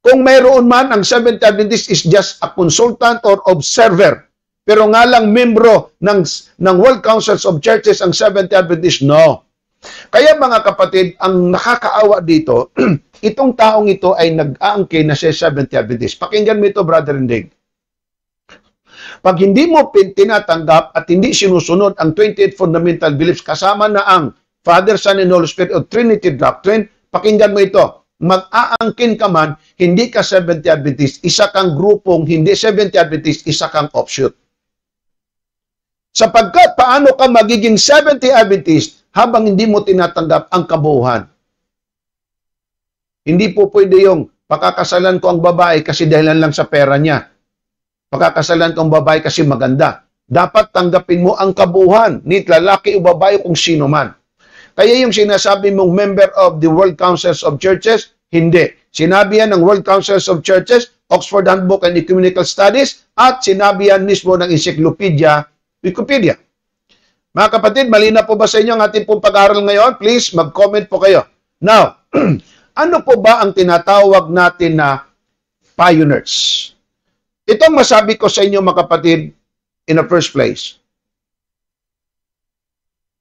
[SPEAKER 3] Kung mayroon man, ang Seventh-day Adventist is just a consultant or observer. Pero nga lang membro ng World Councils of Churches ang Seventh-day Adventist, no. Kaya mga kapatid, ang nakakaawa dito, itong taong ito ay nag-aangkin na siya Seventh-day Adventist. Pakinggan mo ito, Brother Indig. Pag hindi mo tinatanggap at hindi sinusunod ang 28 fundamental beliefs kasama na ang Father, Son, and Holy Spirit o Trinity Doctrine, pakinggan mo ito. Mag-aangkin ka man, hindi ka Seventh-day Adventist, isa kang grupong hindi Seventh-day Adventist, isa kang offshoot. Sapagkat paano ka magiging Seventh-day Adventist habang hindi mo tinatanggap ang kabuuhan? Hindi po pwede yung pakakasalan ko ang babae kasi dahilan lang sa pera niya. Pakakasalan ko ang babae kasi maganda. Dapat tanggapin mo ang kabuuhan, ni lalaki o babae kung sino man. Kaya yung sinasabi mong member of the World Councils of Churches, hindi. Sinabi yan ng World Councils of Churches, Oxford Handbook and Ecumenical Studies, at sinabi yan mismo ng Encyclopedia Wikipedia. Mga kapatid, malinaw po ba sa inyo ang ating pong pag-aaral ngayon? Please, mag-comment po kayo. Now, ano po ba ang tinatawag natin na pioneers? Itong masabi ko sa inyo, mga kapatid, in the first place.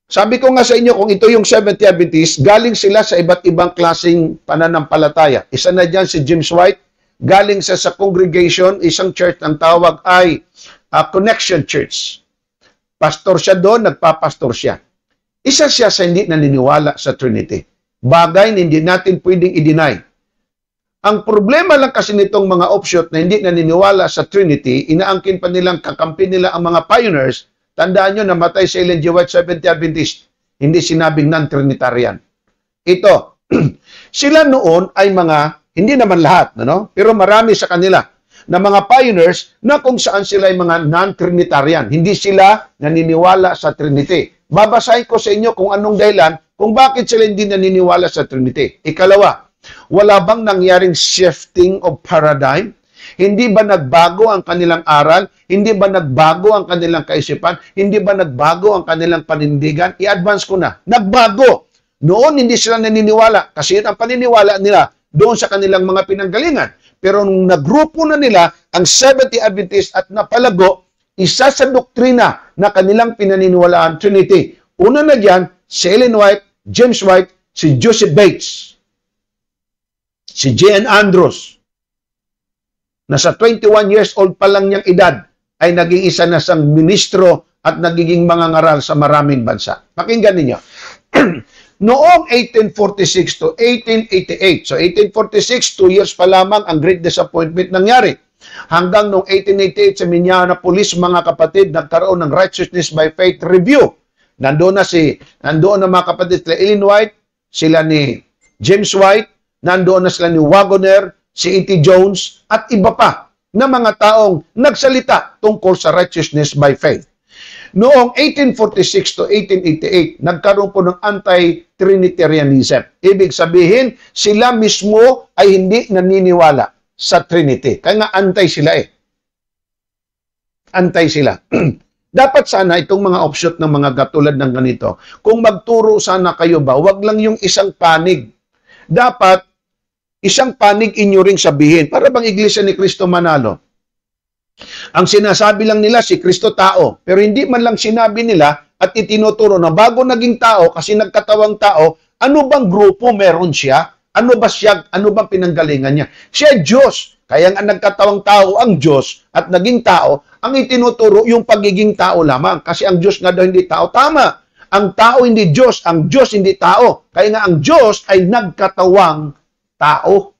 [SPEAKER 3] Sabi ko nga sa inyo, kung ito yung Seventh-day Adventist, galing sila sa iba't ibang klaseng pananampalataya. Isa na dyan si James White, galing sa congregation, isang church ang tawag ay Connection Church. Pastor siya doon, nagpapastor siya. Isa siya sa hindi naniniwala sa Trinity. Bagay na hindi natin pwedeng i-deny. Ang problema lang kasi nitong mga offshoot na hindi naniniwala sa Trinity, inaangkin pa nilang kakampi nila ang mga pioneers. Tandaan nyo, namatay si Ellen G. White, Seventh-day Adventist. Hindi sinabing non-Trinitarian. Ito, sila noon ay mga, hindi naman lahat, no? Pero marami sa kanila na mga pioneers na kung saan sila ay mga non-Trinitarian. Hindi sila naniniwala sa Trinity. Babasahin ko sa inyo kung anong dahilan kung bakit sila hindi naniniwala sa Trinity. Ikalawa, wala bang nangyaring shifting of paradigm? Hindi ba nagbago ang kanilang aral? Hindi ba nagbago ang kanilang kaisipan? Hindi ba nagbago ang kanilang panindigan? I-advance ko na. Nagbago. Noon hindi sila naniniwala kasi yun ang paniniwala nila doon sa kanilang mga pinanggalingan. Pero nung nagrupo na nila ang Seventh-day Adventist at napalago, isa sa doktrina na kanilang pinaniniwalaan, Trinity. Una na dyan, si Ellen White, James White, si Joseph Bates, si J.N. Andrews, na sa 21 years old pa lang niyang edad, ay naging isa na siyang ministro at nagiging mangangaral sa maraming bansa. Pakinggan ninyo. Noong 1846 to 1888, so 1846, 2 years pa lamang ang Great Disappointment nangyari. Hanggang noong 1888 sa Minneapolis, mga kapatid, nagkaroon ng Righteousness by Faith Review. Nandoon na mga kapatid sila Ellen White, sila ni James White, nandoon na sila ni Wagoner, si E.T. Jones, at iba pa na mga taong nagsalita tungkol sa righteousness by faith. Noong 1846 to 1888, nagkaroon po ng anti-Trinitarianism. Ibig sabihin, sila mismo ay hindi naniniwala sa Trinity. Kaya nga antay sila eh. Antay sila. Dapat sana itong mga offshoot ng mga katulad ng ganito, kung magturo sana kayo ba, wag lang yung isang panig. Dapat, isang panig inyo ring sabihin. Para bang Iglesia ni Cristo Manalo? Ang sinasabi lang nila si Kristo tao, pero hindi man lang sinabi nila at itinuturo na bago naging tao, kasi nagkatawang tao, ano bang grupo meron siya? Ano ba siya? Ano bang pinanggalingan niya? Siya Diyos. Kaya nga nagkatawang tao ang Diyos at naging tao, ang itinuturo yung pagiging tao lamang. Kasi ang Diyos nga daw hindi tao. Tama. Ang tao hindi Diyos. Ang Diyos hindi tao. Kaya nga ang Diyos ay nagkatawang tao.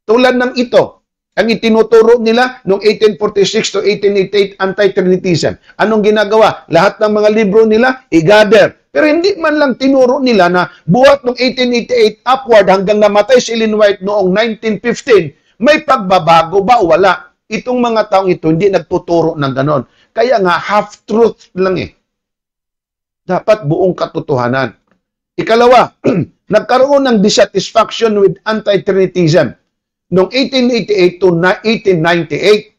[SPEAKER 3] Tulad ng ito, ang itinuturo nila noong 1846 to 1888 anti-Trinitism. Anong ginagawa? Lahat ng mga libro nila, i-gather. Pero hindi man lang tinuro nila na buhat noong 1888 upward hanggang namatay si Ellen White noong 1915, may pagbabago ba o wala? Itong mga taong ito hindi nagtuturo ng ganon. Kaya nga, half-truth lang eh. Dapat buong katotohanan. Ikalawa, nagkaroon ng dissatisfaction with anti-Trinitism noong 1888 to 1898.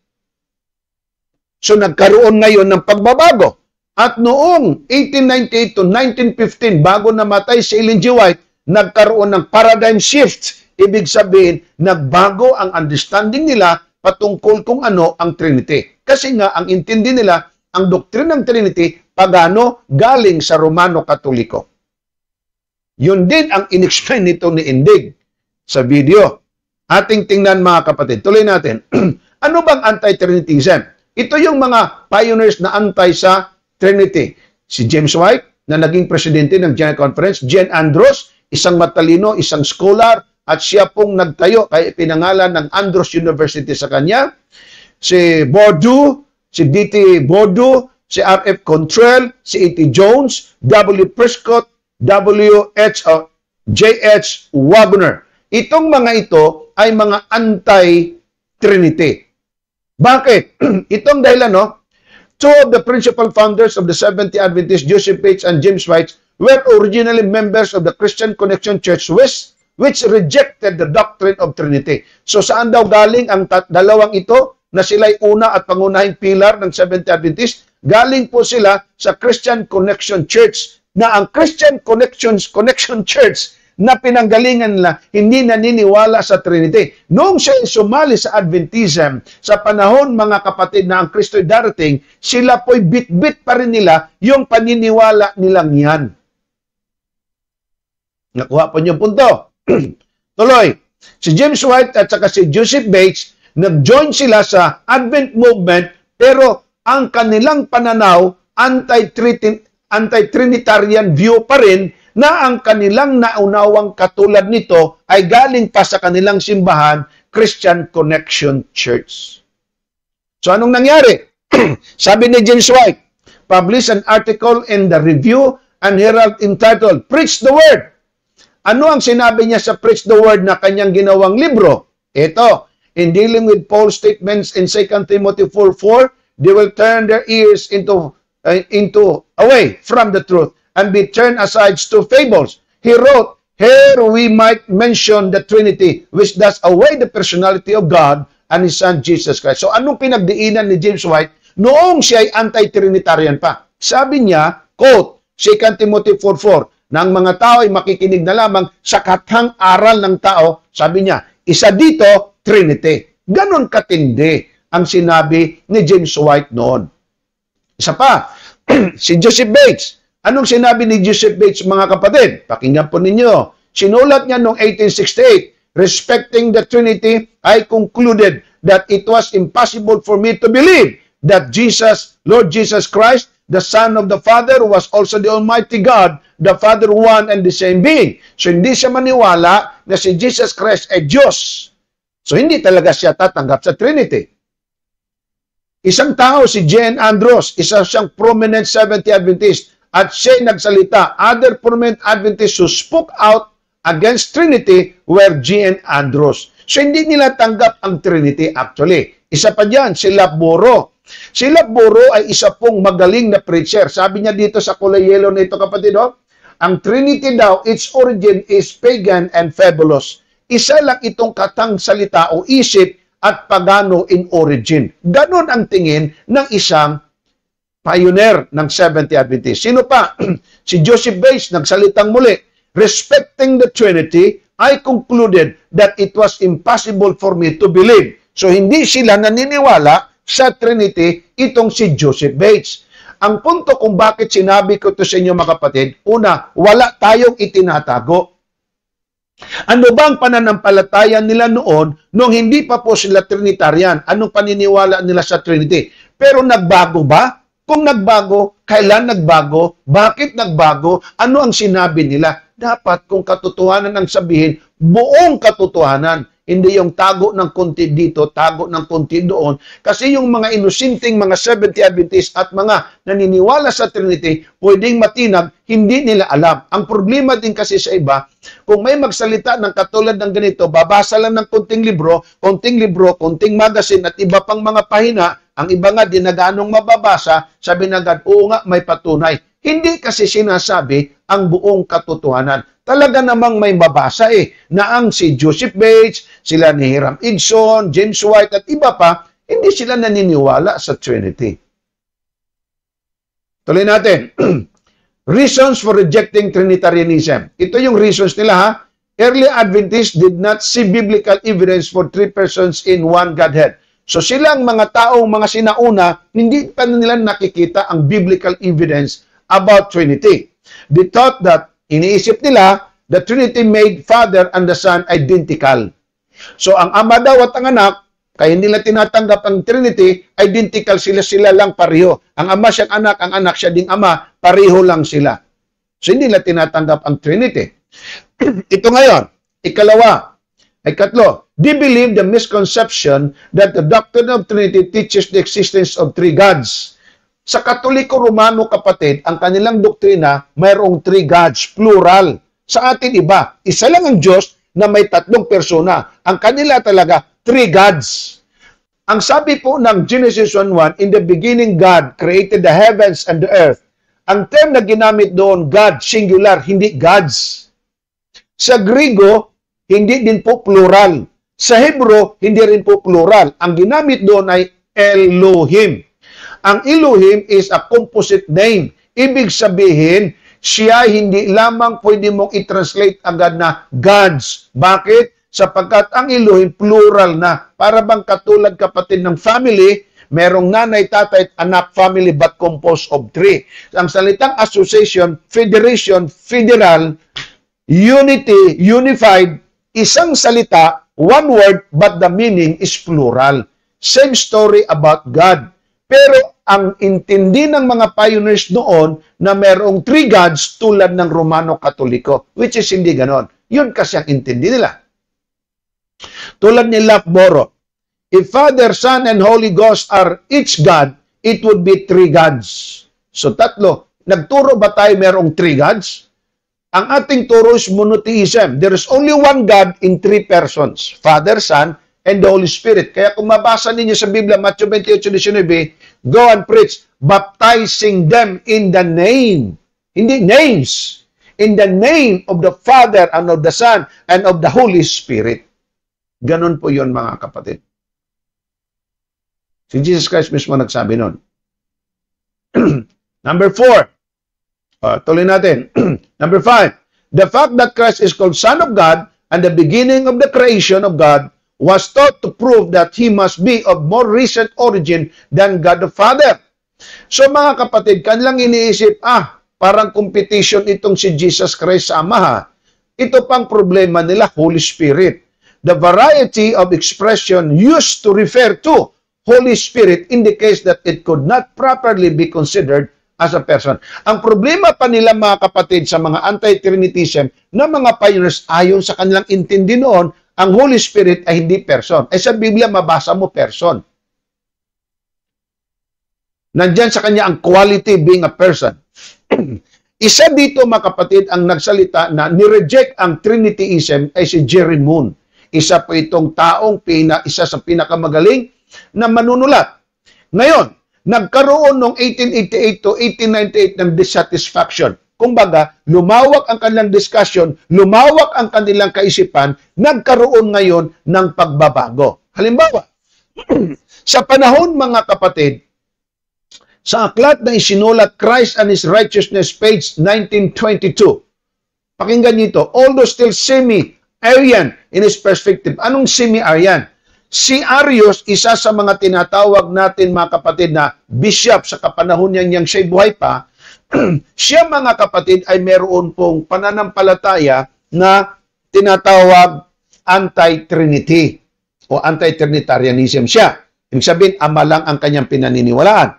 [SPEAKER 3] So nagkaroon ngayon ng pagbabago. At noong 1898 to 1915, bago namatay si Ellen G. White, nagkaroon ng paradigm shift. Ibig sabihin, nagbago ang understanding nila patungkol kung ano ang Trinity. Kasi nga, ang intindi nila, ang doktrin ng Trinity, pagano galing sa Romano Katoliko. Yun din ang in-explain nito ni Indig sa video. Ating tingnan mga kapatid. Tuloy natin. Ano bang anti-Trinitism? Ito yung mga pioneers na anti sa Trinity. Si James White, na naging presidente ng General Conference. J.N. Andrews, isang matalino, isang scholar, at siya pong nagtayo, kaya pinangalan ng Andrews University sa kanya. Si Bourdieu, si D.T. Bourdieu, si R.F. Contrell, si E.T. Jones, W. Prescott, J.H. Wagner. Itong mga ito ay mga anti-Trinity. Bakit? Itong dahilan, no? Two of the principal founders of the Seventh-day Adventist, Joseph Bates and James White, were originally members of the Christian Connection Church which rejected the doctrine of Trinity. So saan daw galing ang dalawang ito na sila'y una at pangunahing pilar ng Seventh-day Adventist? Galing po sila sa Christian Connection Church, na ang Christian Connection Church na pinanggalingan nila, hindi naniniwala sa Trinity. Noong siya sumali sa Adventism, sa panahon mga kapatid na ang Kristo'y darating, sila po'y bit-bit pa rin nila yung paniniwala nilang yan. Nakuha po niyo punto. Tuloy, si James White at saka si Joseph Bates, nag-join sila sa Advent Movement, pero ang kanilang pananaw, anti-Trinitarian view pa rin, na ang kanilang naunawang katulad nito ay galing pa sa kanilang simbahan, Christian Connection Church. So anong nangyari? Sabi ni James White, published an article in the Review and Herald entitled, Preach the Word. Ano ang sinabi niya sa Preach the Word na kanyang ginawang libro? Ito, in dealing with Paul's statements in 2 Timothy 4:4, they will turn their ears into away from the truth and be turned aside to fables. He wrote, here we might mention the Trinity, which does away the personality of God and His Son, Jesus Christ. So anong pinagdiinan ni James White noong siya ay anti-Trinitarian pa? Sabi niya, quote, 2 Timothy 4:4, na ang mga tao ay makikinig na lamang sa katang aral ng tao, sabi niya, isa dito, Trinity. Ganon katindi ang sinabi ni James White noon. Isa pa, si Joseph Bates. Anong sinabi ni Joseph Bates, mga kapatid? Pakinggan po ninyo. Sinulat niya noong 1868, respecting the Trinity, I concluded that it was impossible for me to believe that Jesus, Lord Jesus Christ, the Son of the Father, was also the Almighty God, the Father one and the same being. So hindi siya maniwala na si Jesus Christ ay Diyos. So hindi talaga siya tatanggap sa Trinity. Isang tao, si J.N. Andrews, isa siyang prominent Seventh-day Adventist, at siya nagsalita. Other prominent Adventists who spoke out against Trinity were J.N. Andrews. So hindi nila tanggap ang Trinity actually. Isa pa dyan, si Laboro. Si Laboro ay isa pong magaling na preacher. Sabi niya dito sa kulay yellow na ito, kapatid, ang Trinity daw, its origin is pagan and fabulous. Isa lang itong katang salita o isip at pagano in origin. Ganon ang tingin ng isang pioneer ng Seventh-day Adventist. Sino pa? Si Joseph Bates nagsalitang muli, respecting the Trinity, I concluded that it was impossible for me to believe. So hindi sila naniniwala sa Trinity itong si Joseph Bates. Ang punto kung bakit sinabi ko ito sa inyo, mga kapatid, una, wala tayong itinatago. Ano bang pananampalataya nila noon nung hindi pa po sila Trinitarian? Anong paniniwala nila sa Trinity? Pero nagbago ba? Kung nagbago, kailan nagbago? Bakit nagbago? Ano ang sinabi nila? Dapat kung katotohanan ang sabihin, buong katotohanan. Hindi yung tago ng konti dito, tago ng konti doon. Kasi yung mga inusinting mga Seventh-day Adventist at mga naniniwala sa Trinity, pwedeng matinag, hindi nila alam. Ang problema din kasi sa iba, kung may magsalita ng katulad ng ganito, babasa lang ng konting libro, konting magazine at iba pang mga pahina, ang iba nga din na ganong mababasa, sabi na agad, oo nga, may patunay. Hindi kasi sinasabi ang buong katotohanan. Talaga namang may mabasa na ang si Joseph Bates, sila ni Hiram Edson, James White at iba pa, hindi sila naniniwala sa Trinity. Tuloy natin. Reasons for rejecting Trinitarianism. Ito yung reasons nila, ha? Early Adventists did not see biblical evidence for three persons in one Godhead. So silang mga taong mga sinauna, hindi pa nila nakikita ang biblical evidence about Trinity. They thought that, iniisip nila, the Trinity made Father and the Son identical. So ang Ama daw at ang Anak, kaya hindi nila tinatanggap ang Trinity, identical sila lang pareho. Ang Ama siyang Anak, ang Anak siya ding Ama, pareho lang sila. So hindi nila tinatanggap ang Trinity. Ito ngayon, ikatlo, they believe the misconception that the doctrine of Trinity teaches the existence of three gods. Sa Katoliko Romano, kapatid, ang kanilang doktrina, mayroong three gods, plural. Sa atin iba, isa lang ang Diyos na may tatlong persona. Ang kanila talaga, three gods. Ang sabi po ng Genesis 1:1, in the beginning God created the heavens and the earth. Ang term na ginamit doon, God, singular, hindi gods. Sa Griego, hindi din po plural. Sa Hebrew, hindi rin po plural. Ang ginamit doon ay Elohim. Ang Elohim is a composite name. Ibig sabihin, siya hindi lamang pwede mong i-translate agad na gods. Bakit? Sapagkat ang Elohim plural na. Para bang katulad, kapatid, ng family, merong nanay, tatay, anak, family, but composed of three. Ang salitang association, federation, federal, unity, unified, isang salita, one word, but the meaning is plural. Same story about God. Pero ang intindi ng mga pioneers noon na merong 3 gods tulad ng Romano Katoliko, which is hindi ganon. Yun kasi ang intindi nila. Tulad ni Lapboro, if Father, Son, and Holy Ghost are each God, it would be 3 gods. So tatlo. Nagturo ba tayo merong 3 gods? Ang ating turo is monotheism. There is only one God in 3 persons, Father, Son, and the Holy Spirit. Kaya kung mabasa ninyo sa Biblia, Matthew 28:19, go and preach, baptizing them in the name. Hindi names. In the name of the Father and of the Son and of the Holy Spirit. Ganon po yun, mga kapatid. Si Jesus Christ mismo nagsabi nun. Number 4. Tuloy natin. Number 5. The fact that Christ is called Son of God and the beginning of the creation of God was taught to prove that He must be of more recent origin than God the Father. So mga kapatid, kanilang iniisip, parang competition itong si Jesus Christ sa Ama. Ito pang problema nila, Holy Spirit. The variety of expression used to refer to Holy Spirit indicates that it could not properly be considered as a person. Ang problema pa nila, mga kapatid, sa mga anti-Trinitism na mga pioneers, ayon sa kanilang intindi noon, ang Holy Spirit ay hindi person. Sa Biblia, mabasa mo person. Nandyan sa kanya ang quality being a person. Isa dito, mga kapatid, ang nagsalita na nireject ang Trinityism ay si Jerry Moon. Isa po itong taong isa sa pinakamagaling na manunulat. Ngayon, nagkaroon noong 1888 to 1898 ng dissatisfaction. Kumbaga, lumawak ang kanilang discussion, lumawak ang kanilang kaisipan, nagkaroon ngayon ng pagbabago. Halimbawa, sa panahon, mga kapatid, sa aklat na isinulat Christ and His Righteousness, page 1922, pakinggan nito, although still semi-Arian in his perspective. Anong semi-Arian? Si Arius, isa sa mga tinatawag natin, mga kapatid, na bishop sa kapanahon niyang siya'y buhay pa, siya, mga kapatid, ay meron pong pananampalataya na tinatawag anti-Trinity o anti-Trinitarianism siya. Ibig sabihin, ama lang ang kanyang pinaniniwalaan.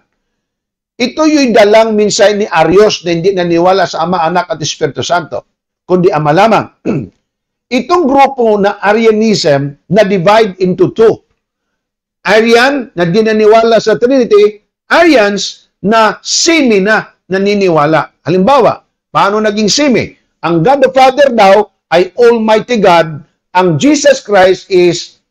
[SPEAKER 3] Ito yung dalang minsay ni Arius na hindi naniwala sa Ama, Anak at Espiritu Santo, kundi ama lamang. Itong grupo na Arianism na divide into 2. Arian na dinaniwala sa Trinity, Arians na semi na naniniwala. Halimbawa, paano naging semi? Ang God the Father daw ay Almighty God, ang Jesus Christ is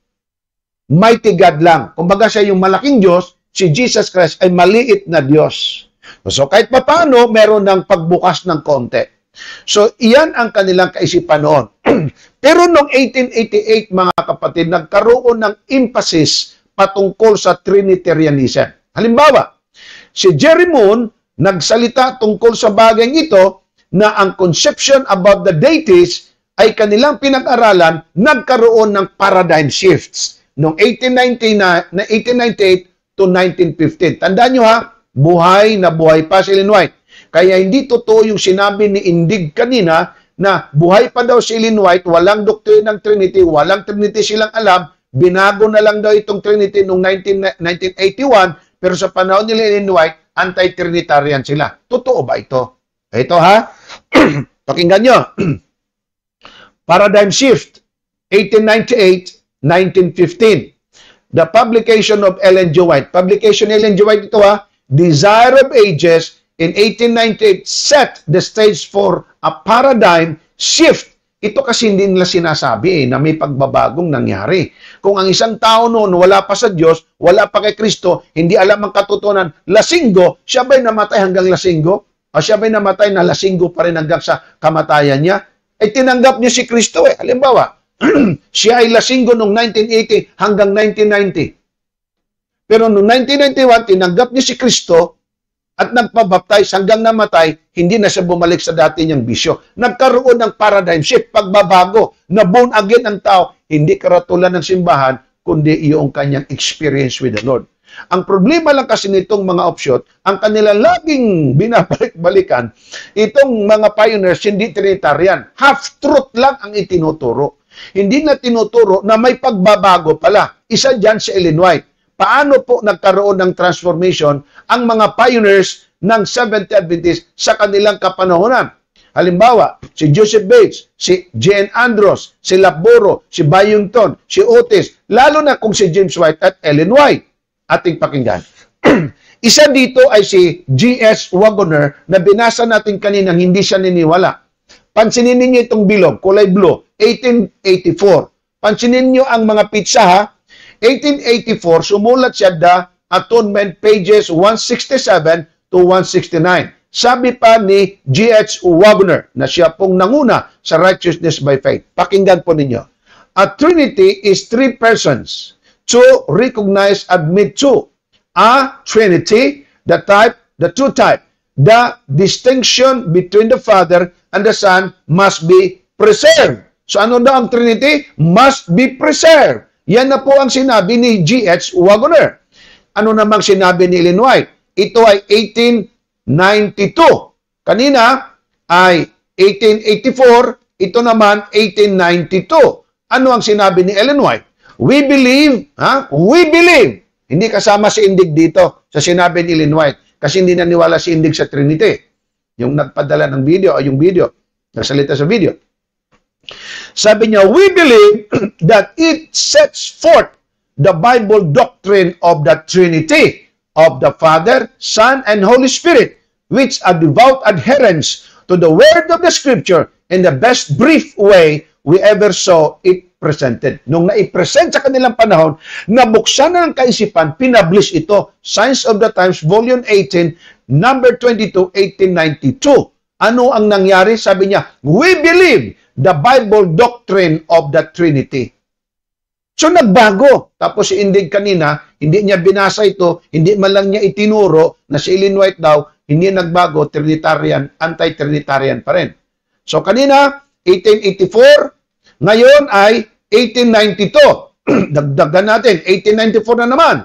[SPEAKER 3] Mighty God lang. Kumbaga siya yung malaking Diyos, si Jesus Christ ay maliit na Diyos. So kahit pa paano, meron ng pagbukas ng konti. So iyan ang kanilang kaisipan noon. Pero noong 1888, mga kapatid, nagkaroon ng emphasis patungkol sa Trinitarianism. Halimbawa, si Jerry Moon nagsalita tungkol sa bagay ito na ang conception about the deities ay kanilang pinag-aralan, nagkaroon ng paradigm shifts noong 1898 to 1915. Tandaan nyo ha, buhay na buhay pa si Ellen White. Kaya hindi totoo yung sinabi ni Indig kanina na buhay pa daw si Ellen White, walang doktrine ng Trinity, walang Trinity silang alam, binago na lang daw itong Trinity noong 1981, pero sa panahon ni Ellen White, anti-Trinitarian sila. Totoo ba ito? Ito ha, pakinggan nyo. Paradigm Shift, 1898-1915. The publication of Ellen G. White. Publication ni Ellen G. White ito ha, Desire of Ages, in 1898, set the stage for a paradigm shift. Ito kasi hindi nila sinasabi na may pagbabagong nangyari. Kung ang isang tao noon wala pa sa Diyos, wala pa kay Kristo, hindi alam ang katotohanan, lasinggo, siya ba'y namatay hanggang lasinggo? O siya ba'y namatay na lasinggo pa rin hanggang sa kamatayan niya? Ay tinanggap niya si Kristo eh. Halimbawa, siya ay lasinggo noong 1980 hanggang 1990. Pero noong 1991, tinanggap niya si Kristo, at nagpabaptize hanggang namatay, hindi na siya bumalik sa dati niyang bisyo. Nagkaroon ng paradigm shift, pagbabago, na born again ang tao, hindi karatulan ng simbahan, kundi iyong kanyang experience with the Lord. Ang problema lang kasi nitong mga offshoot, ang kanila laging binabalik-balikan, itong mga pioneers, hindi Trinitarian. Half-truth lang ang itinuturo. Hindi na tinuturo na may pagbabago pala. Isa dyan si Ellen White. paano po nagkaroon ng transformation ang mga pioneers ng Seventh-day Adventist sa kanilang kapanahonan. Halimbawa, si Joseph Bates, si J.N. Andros, si Lapboro, si Bayungton, si Otis, lalo na kung si James White at Ellen White. Ating pakinggan. Isa dito ay si G.S. Wagoner na binasa natin kanina, hindi siya niniwala. Pansinin ninyo itong bilog, kulay blue, 1884. Pansinin niyo ang mga pizza ha. 1884, sumulat siya The Atonement, pages 167 to 169. Sabi pa ni G.H. Wagoner na siya pong nanguna sa righteousness by faith. Pakinggan po ninyo. A Trinity is three persons. To recognize, admit to. A Trinity, the two type. The distinction between the Father and the Son must be preserved. So ano daw ang Trinity? Must be preserved. Yan na po ang sinabi ni G.H. Wagoner. Ano namang sinabi ni Ellen White? Ito ay 1892. Kanina ay 1884. Ito naman 1892. Ano ang sinabi ni Ellen White? We believe, we believe. Hindi kasama si Indig dito sa sinabi ni Ellen White kasi hindi naniwala si Indig sa Trinity. Yung nagpadala ng video o yung video, nagsalita sa video. Sabi niya, we believe that it sets forth the Bible doctrine of the Trinity of the Father, Son, and Holy Spirit, which are devout adherents to the word of the Scripture in the best brief way we ever saw it presented. Nung naipresent sa kanilang panahon, nabuksan na ng kaisipan, pinablish ito. Signs of the Times, Volume 18, number 22, 1892. Ano ang nangyari? Sabi niya, we believe the Bible doctrine of the Trinity. So nagbago. Tapos si Indig kanina, hindi niya binasa ito, hindi man lang niya itinuro na si Ellen White daw, hindi nagbago, Trinitarian, anti-Trinitarian pa rin. So kanina, 1884, ngayon ay 1892. Dagdagan natin, 1894 na naman.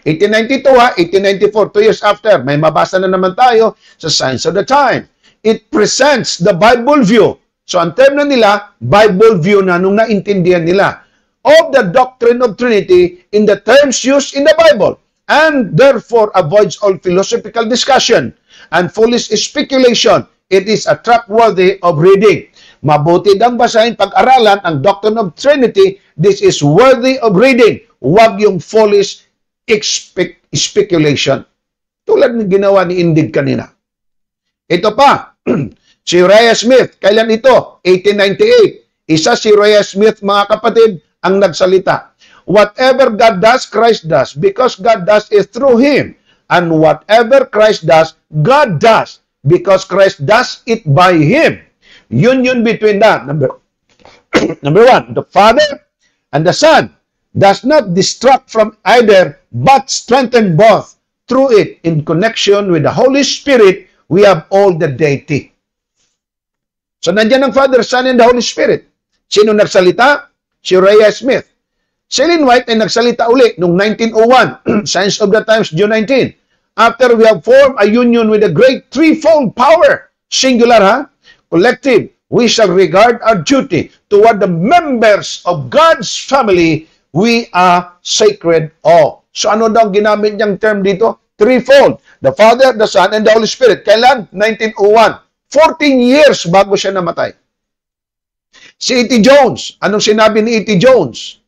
[SPEAKER 3] 1892 ha, 1894, 2 years after, may mabasa na naman tayo sa Signs of the Time. It presents the Bible view. So ang term na nila, Bible view na nung naintindihan nila of the doctrine of Trinity in the terms used in the Bible, and therefore avoids all philosophical discussion and foolish speculation. It is a track worthy of reading. Mabuti dang basahin, pag-aralan ang doctrine of Trinity. This is worthy of reading. Huwag yung foolish speculation. Tulad ng ginawa ni Indig kanina. Ito pa, si Uriah Smith. Kailan ito? 1898. Isa si Uriah Smith, mga kapatid, ang nagsalita. Whatever God does, Christ does. Because God does is through Him. And whatever Christ does, God does. Because Christ does it by Him. Union between that. Number one, the Father and the Son does not distract from either, but strengthen both. Through it, in connection with the Holy Spirit, we have all the deity. So, nandiyan ang Father, Son, and the Holy Spirit. Sino nagsalita? Si Uriah Smith. Si Ellen White ay nagsalita uli noong 1901, Signs of the Times, June 19. After we have formed a union with a great threefold power, singular ha, collective, we shall regard our duty toward the members of God's family. We are sacred awe. So ano daw ginamit niyang term dito? Threefold. The Father, the Son, and the Holy Spirit. Kailan? 1901. 14 years bago siya namatay. Si E.T. Jones. Anong sinabi ni E.T. Jones?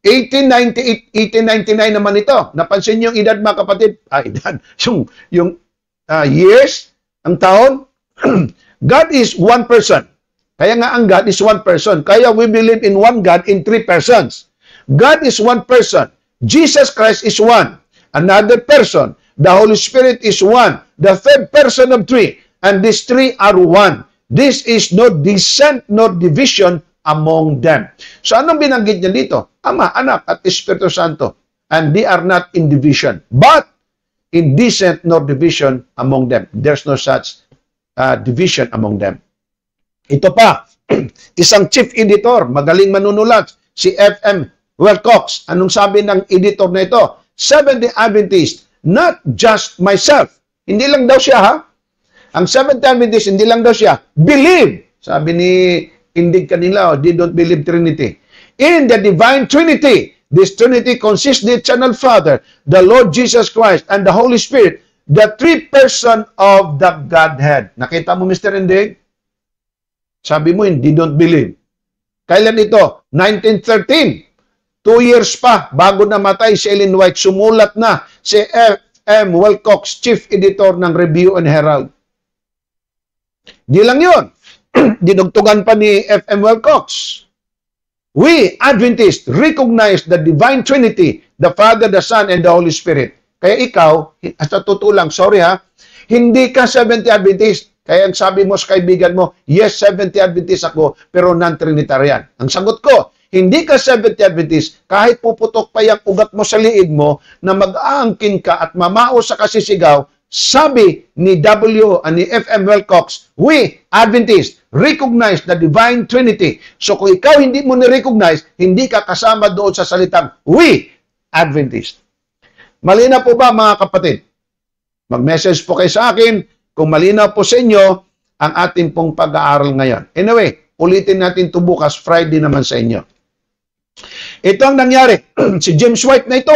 [SPEAKER 3] 1898, 1899 naman ito. Napansin niyo yung edad, mga kapatid? Edad. Yung years, ang taon. God is one person. Kaya nga ang God is one person. Kaya we believe in one God in three persons. God is one person. Jesus Christ is one. Another person. The Holy Spirit is one. The third person of three. And these three are one. This is no dissent nor division among them. So anong binanggit niya dito? Ama, Anak, at Espiritu Santo. And they are not in division. But in dissent nor division among them. There's no such division among them. Ito pa, isang chief editor, magaling manunulat, si F.M. Wilcox. Anong sabi ng editor na ito? Seventh-day Adventist, not just myself. Hindi lang daw siya, ha? Ang Seventh-day Adventist, hindi lang daw siya. Believe. Sabi ni Indig kanila, they don't believe Trinity. In the Divine Trinity, This Trinity consists the Eternal Father, the Lord Jesus Christ, and the Holy Spirit, the three person of the Godhead. Nakita mo, Mr. Indig? Sabi mo, hindi don't believe. Kailan ito? 1913. 2 years pa bago namatay si Ellen White, sumulat na si F.M. Wilcox, Chief Editor ng Review and Herald. Di lang yun. Dinugtugan pa ni F.M. Wilcox. We, Adventists, recognize the Divine Trinity, the Father, the Son, and the Holy Spirit. Kaya ikaw, sa totoo lang, sorry ha, hindi ka Seventh Adventist. Kaya ang sabi mo sa kaibigan mo, yes, Seventh Adventist ako, pero non-Trinitarian. Ang sagot ko, hindi ka Seventh Adventist, kahit puputok pa yung ugat mo sa liig mo, na mag-aangkin ka at mamao sa kasisigaw, sabi ni F.M. Wilcox, we, Adventists, recognize the Divine Trinity. So kung ikaw hindi mo ni-recognize, hindi ka kasama doon sa salitang we, Adventist. Malinaw po ba mga kapatid? Mag-message po kayo sa akin kung malinaw po sa inyo ang ating pong pag-aaral ngayon. Anyway, ulitin natin ito bukas, Friday naman sa inyo. Ito ang nangyari. Si James White na ito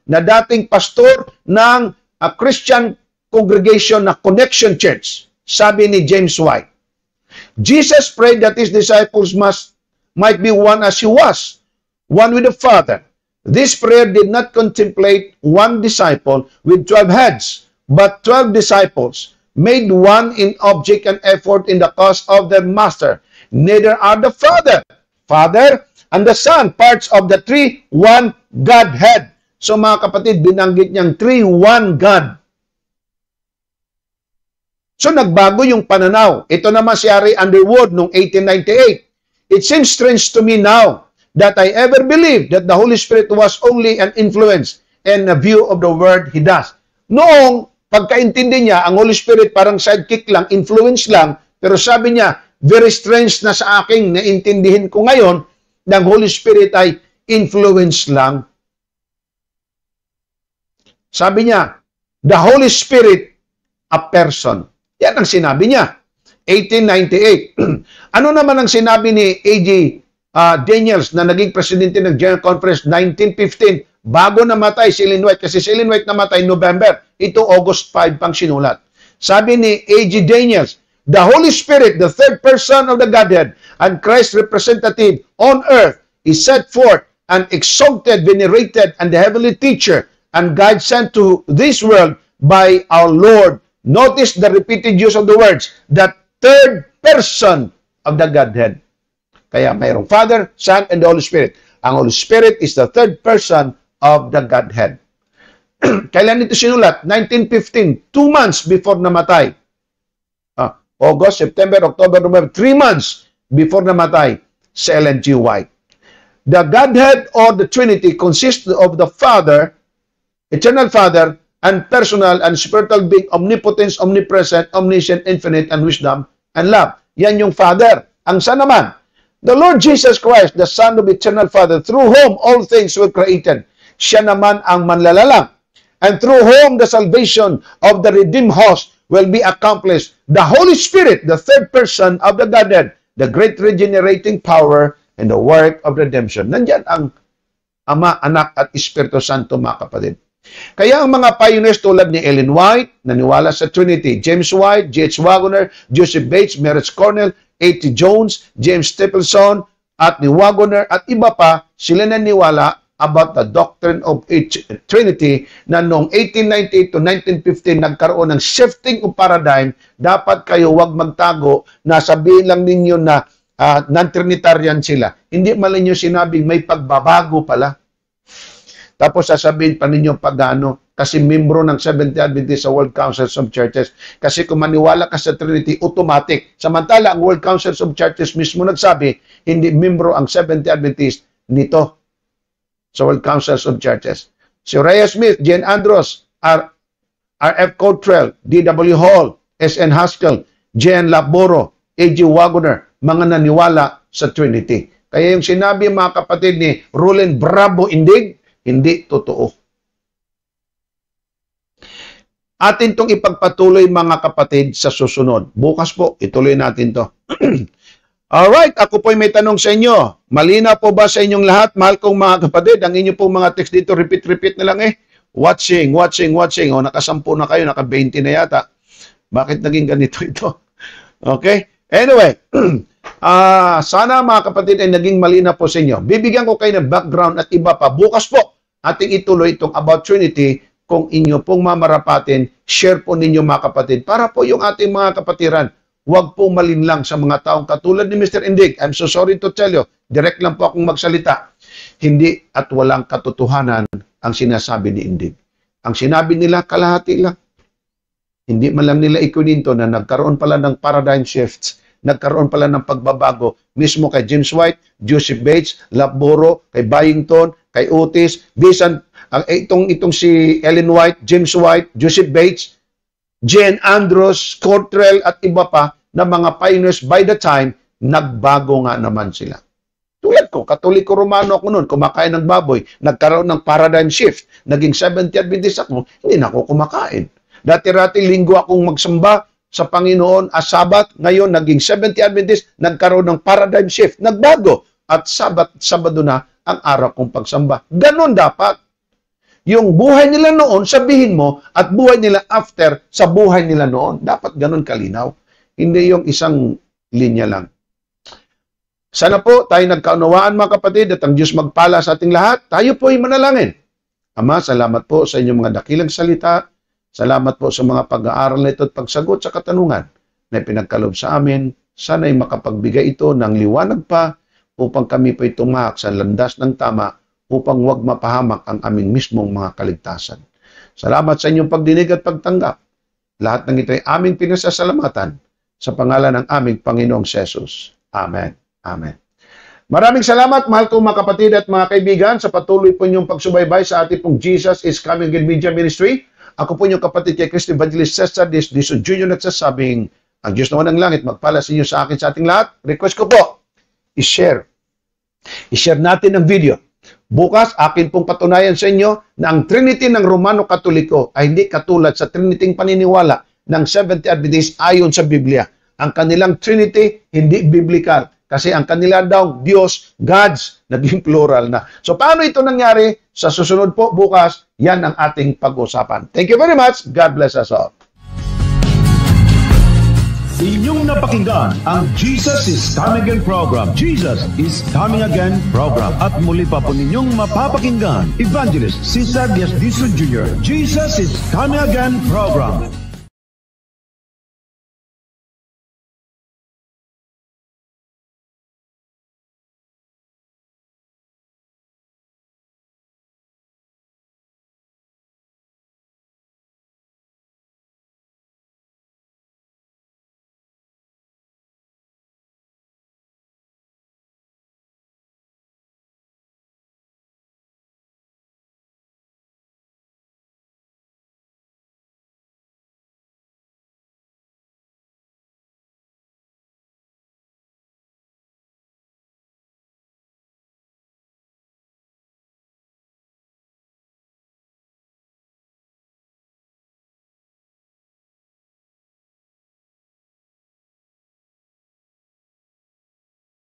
[SPEAKER 3] na dating pastor ng Christian congregation na Connection Church. Sabi ni James White, Jesus prayed that his disciples might be one as he was, one with the Father. This prayer did not contemplate one disciple with 12 heads, but 12 disciples made one in object and effort in the cause of their master. Neither are the Father, and the Son parts of the three-one Godhead. So mga kapatid, binanggit niyang three-one God. So nagbago yung pananaw. Ito naman si Harry Underwood noong 1898. It seems strange to me now that I ever believed that the Holy Spirit was only an influence and a view of the word He does. Noong pagkaintindi niya, ang Holy Spirit parang sidekick lang, influence lang, pero sabi niya, very strange na sa aking naintindihin ko ngayon na ang Holy Spirit ay influence lang. Sabi niya, the Holy Spirit, a person. Yan ang sinabi niya. 1898. Ano naman ang sinabi ni A.J. Daniels na naging presidente ng General Conference 1915 bago namatay si Ellen White? Kasi si Ellen White namatay November. Ito August 5 pang sinulat. Sabi ni A.J. Daniels, the Holy Spirit, the third person of the Godhead, and Christ's representative on earth, is set forth and exalted, venerated, and the heavenly teacher and guide sent to this world by our Lord. Notice the repeated use of the words, the third person of the Godhead. Kaya mayroong Father, Son, and the Holy Spirit. Ang Holy Spirit is the third person of the Godhead. Kailan ito sinulat? 1915, 2 months before namatay. August, September, October, November, 3 months before namatay si Ellen G. White. The Godhead or the Trinity consists of the Father, Eternal Father, and personal and spiritual being, omnipotence, omnipresent, omniscient, infinite, and wisdom, and love. Yan yung Father. Ang Son naman, the Lord Jesus Christ, the Son of Eternal Father, through whom all things were created. Siya naman ang manlalalang. And through whom the salvation of the redeemed host will be accomplished. The Holy Spirit, the third person of the Godhead, the great regenerating power and the work of redemption. Nandyan ang Ama, Anak, at Espiritu Santo, mga kapatid. Kaya ang mga pioneers tulad ni Ellen White, naniwala sa Trinity, James White, J.H. Wagoner, Joseph Bates, Merritt Cornell, A.T. Jones, James Stapleton, at ni Wagoner, at iba pa, sila naniwala about the doctrine of Trinity na noong 1898 to 1915 nagkaroon ng shifting of paradigm. Dapat kayo wag magtago na sabihin lang ninyo na non-Trinitarian sila. Hindi man ninyo sinabing may pagbabago pala. Tapos sasabihin pa ninyo pagano kasi membro ng Seventh Adventist sa World Council of Churches. Kasi kung maniwala ka sa Trinity, automatic. Samantala, ang World Council of Churches mismo nagsabi, hindi membro ang Seventh Adventist nito sa World Council of Churches. Si Uriah Smith, Jane Andrews, R.F. Cottrell, D.W. Hall, S.N. Haskell, J.N. Laboro, A.G. Wagoner, mga naniwala sa Trinity. Kaya yung sinabi mga kapatid ni Roland Bravo Indig, hindi totoo. Atin itong ipagpatuloy mga kapatid sa susunod. Bukas po, ituloy natin to. Alright, ako po'y may tanong sa inyo. Malina po ba sa inyong lahat, mahal kong mga kapatid, ang inyo pong mga text dito, repeat na lang Watching. O, nakasampu na kayo, naka-20 na yata. Bakit naging ganito ito? Okay? Anyway, sana mga kapatid ay naging malina po sa inyo. Bibigyan ko kayo ng background at iba pa. Bukas po, ating ituloy itong About Trinity. Kung inyo pong mamarapatin, share po ninyo mga kapatid. Para po yung ating mga kapatiran, huwag po malinlang sa mga taong katulad ni Mr. Indig. I'm so sorry to tell you, direct lang po akong magsalita. Hindi at walang katotohanan ang sinasabi ni Indig. Ang sinabi nila, kalahati lang. Hindi man lang nila ikuninto na nagkaroon pala ng paradigm shifts, nagkaroon pala ng pagbabago mismo kay James White, Joseph Bates, Lapboro, kay Byington, kay Otis, bisan itong si Ellen White, James White, Joseph Bates, Jane Andrews, Cottrell at iba pa na mga pioneers by the time, nagbago nga naman sila. Tulad ko, Katoliko Romano ako noon, kumakain ng baboy, nagkaroon ng paradigm shift, naging 70 Adventist ako, hindi na ako kumakain. Dati-rati linggo akong magsamba sa Panginoon as Sabat, ngayon naging 70 Adventist, nagkaroon ng paradigm shift, nagbago, at Sabado na ang araw kong pagsamba. Ganon dapat. Yung buhay nila noon, sabihin mo, at buhay nila after sa buhay nila noon. Dapat ganon kalinaw. Hindi yung isang linya lang. Sana po tayo nagkaunawaan mga kapatid at ang Diyos magpala sa ating lahat. Tayo po ay manalangin. Ama, salamat po sa inyong mga dakilang salita. Salamat po sa mga pag-aaral na ito at pagsagot sa katanungan na pinagkaloob sa amin. Sana'y makapagbigay ito ng liwanag pa upang kami po tumahak sa landas ng tama upang huwag mapahamak ang aming mismong mga kaligtasan. Salamat sa inyong pagdinig at pagtanggap. Lahat ng ito ay aming pinasasalamatan sa pangalan ng aming Panginoong Jesus. Amen. Amen. Maraming salamat, mahal kong mga kapatid at mga kaibigan, sa patuloy po inyong pagsubaybay sa ating pong Jesus is Coming Again Media Ministry. Ako po inyong kapatid kay Christy Evangelist Cesar Diso Jr. nagsasabing, ang Diyos naman ng langit, magpala sa inyo sa akin sa ating lahat. Request ko po, i-share. I-share natin ang video. Bukas, akin pong patunayan sa inyo na ang Trinity ng Romano Katoliko ay hindi katulad sa Triniting paniniwala ng Seventh-day Adventist ayon sa Biblia. Ang kanilang Trinity, hindi biblical. Kasi ang kanila daw, Diyos, gods, naging plural na. So, paano ito nangyari? Sa susunod po, bukas, yan ang ating pag-usapan. Thank you very much. God bless us all.
[SPEAKER 2] Inyong napakinggan ang Jesus is Coming Again program. Jesus is Coming Again program. At muli pa po ninyong mapapakinggan Evangelist Cesar Diso Jr. Jesus is Coming Again program.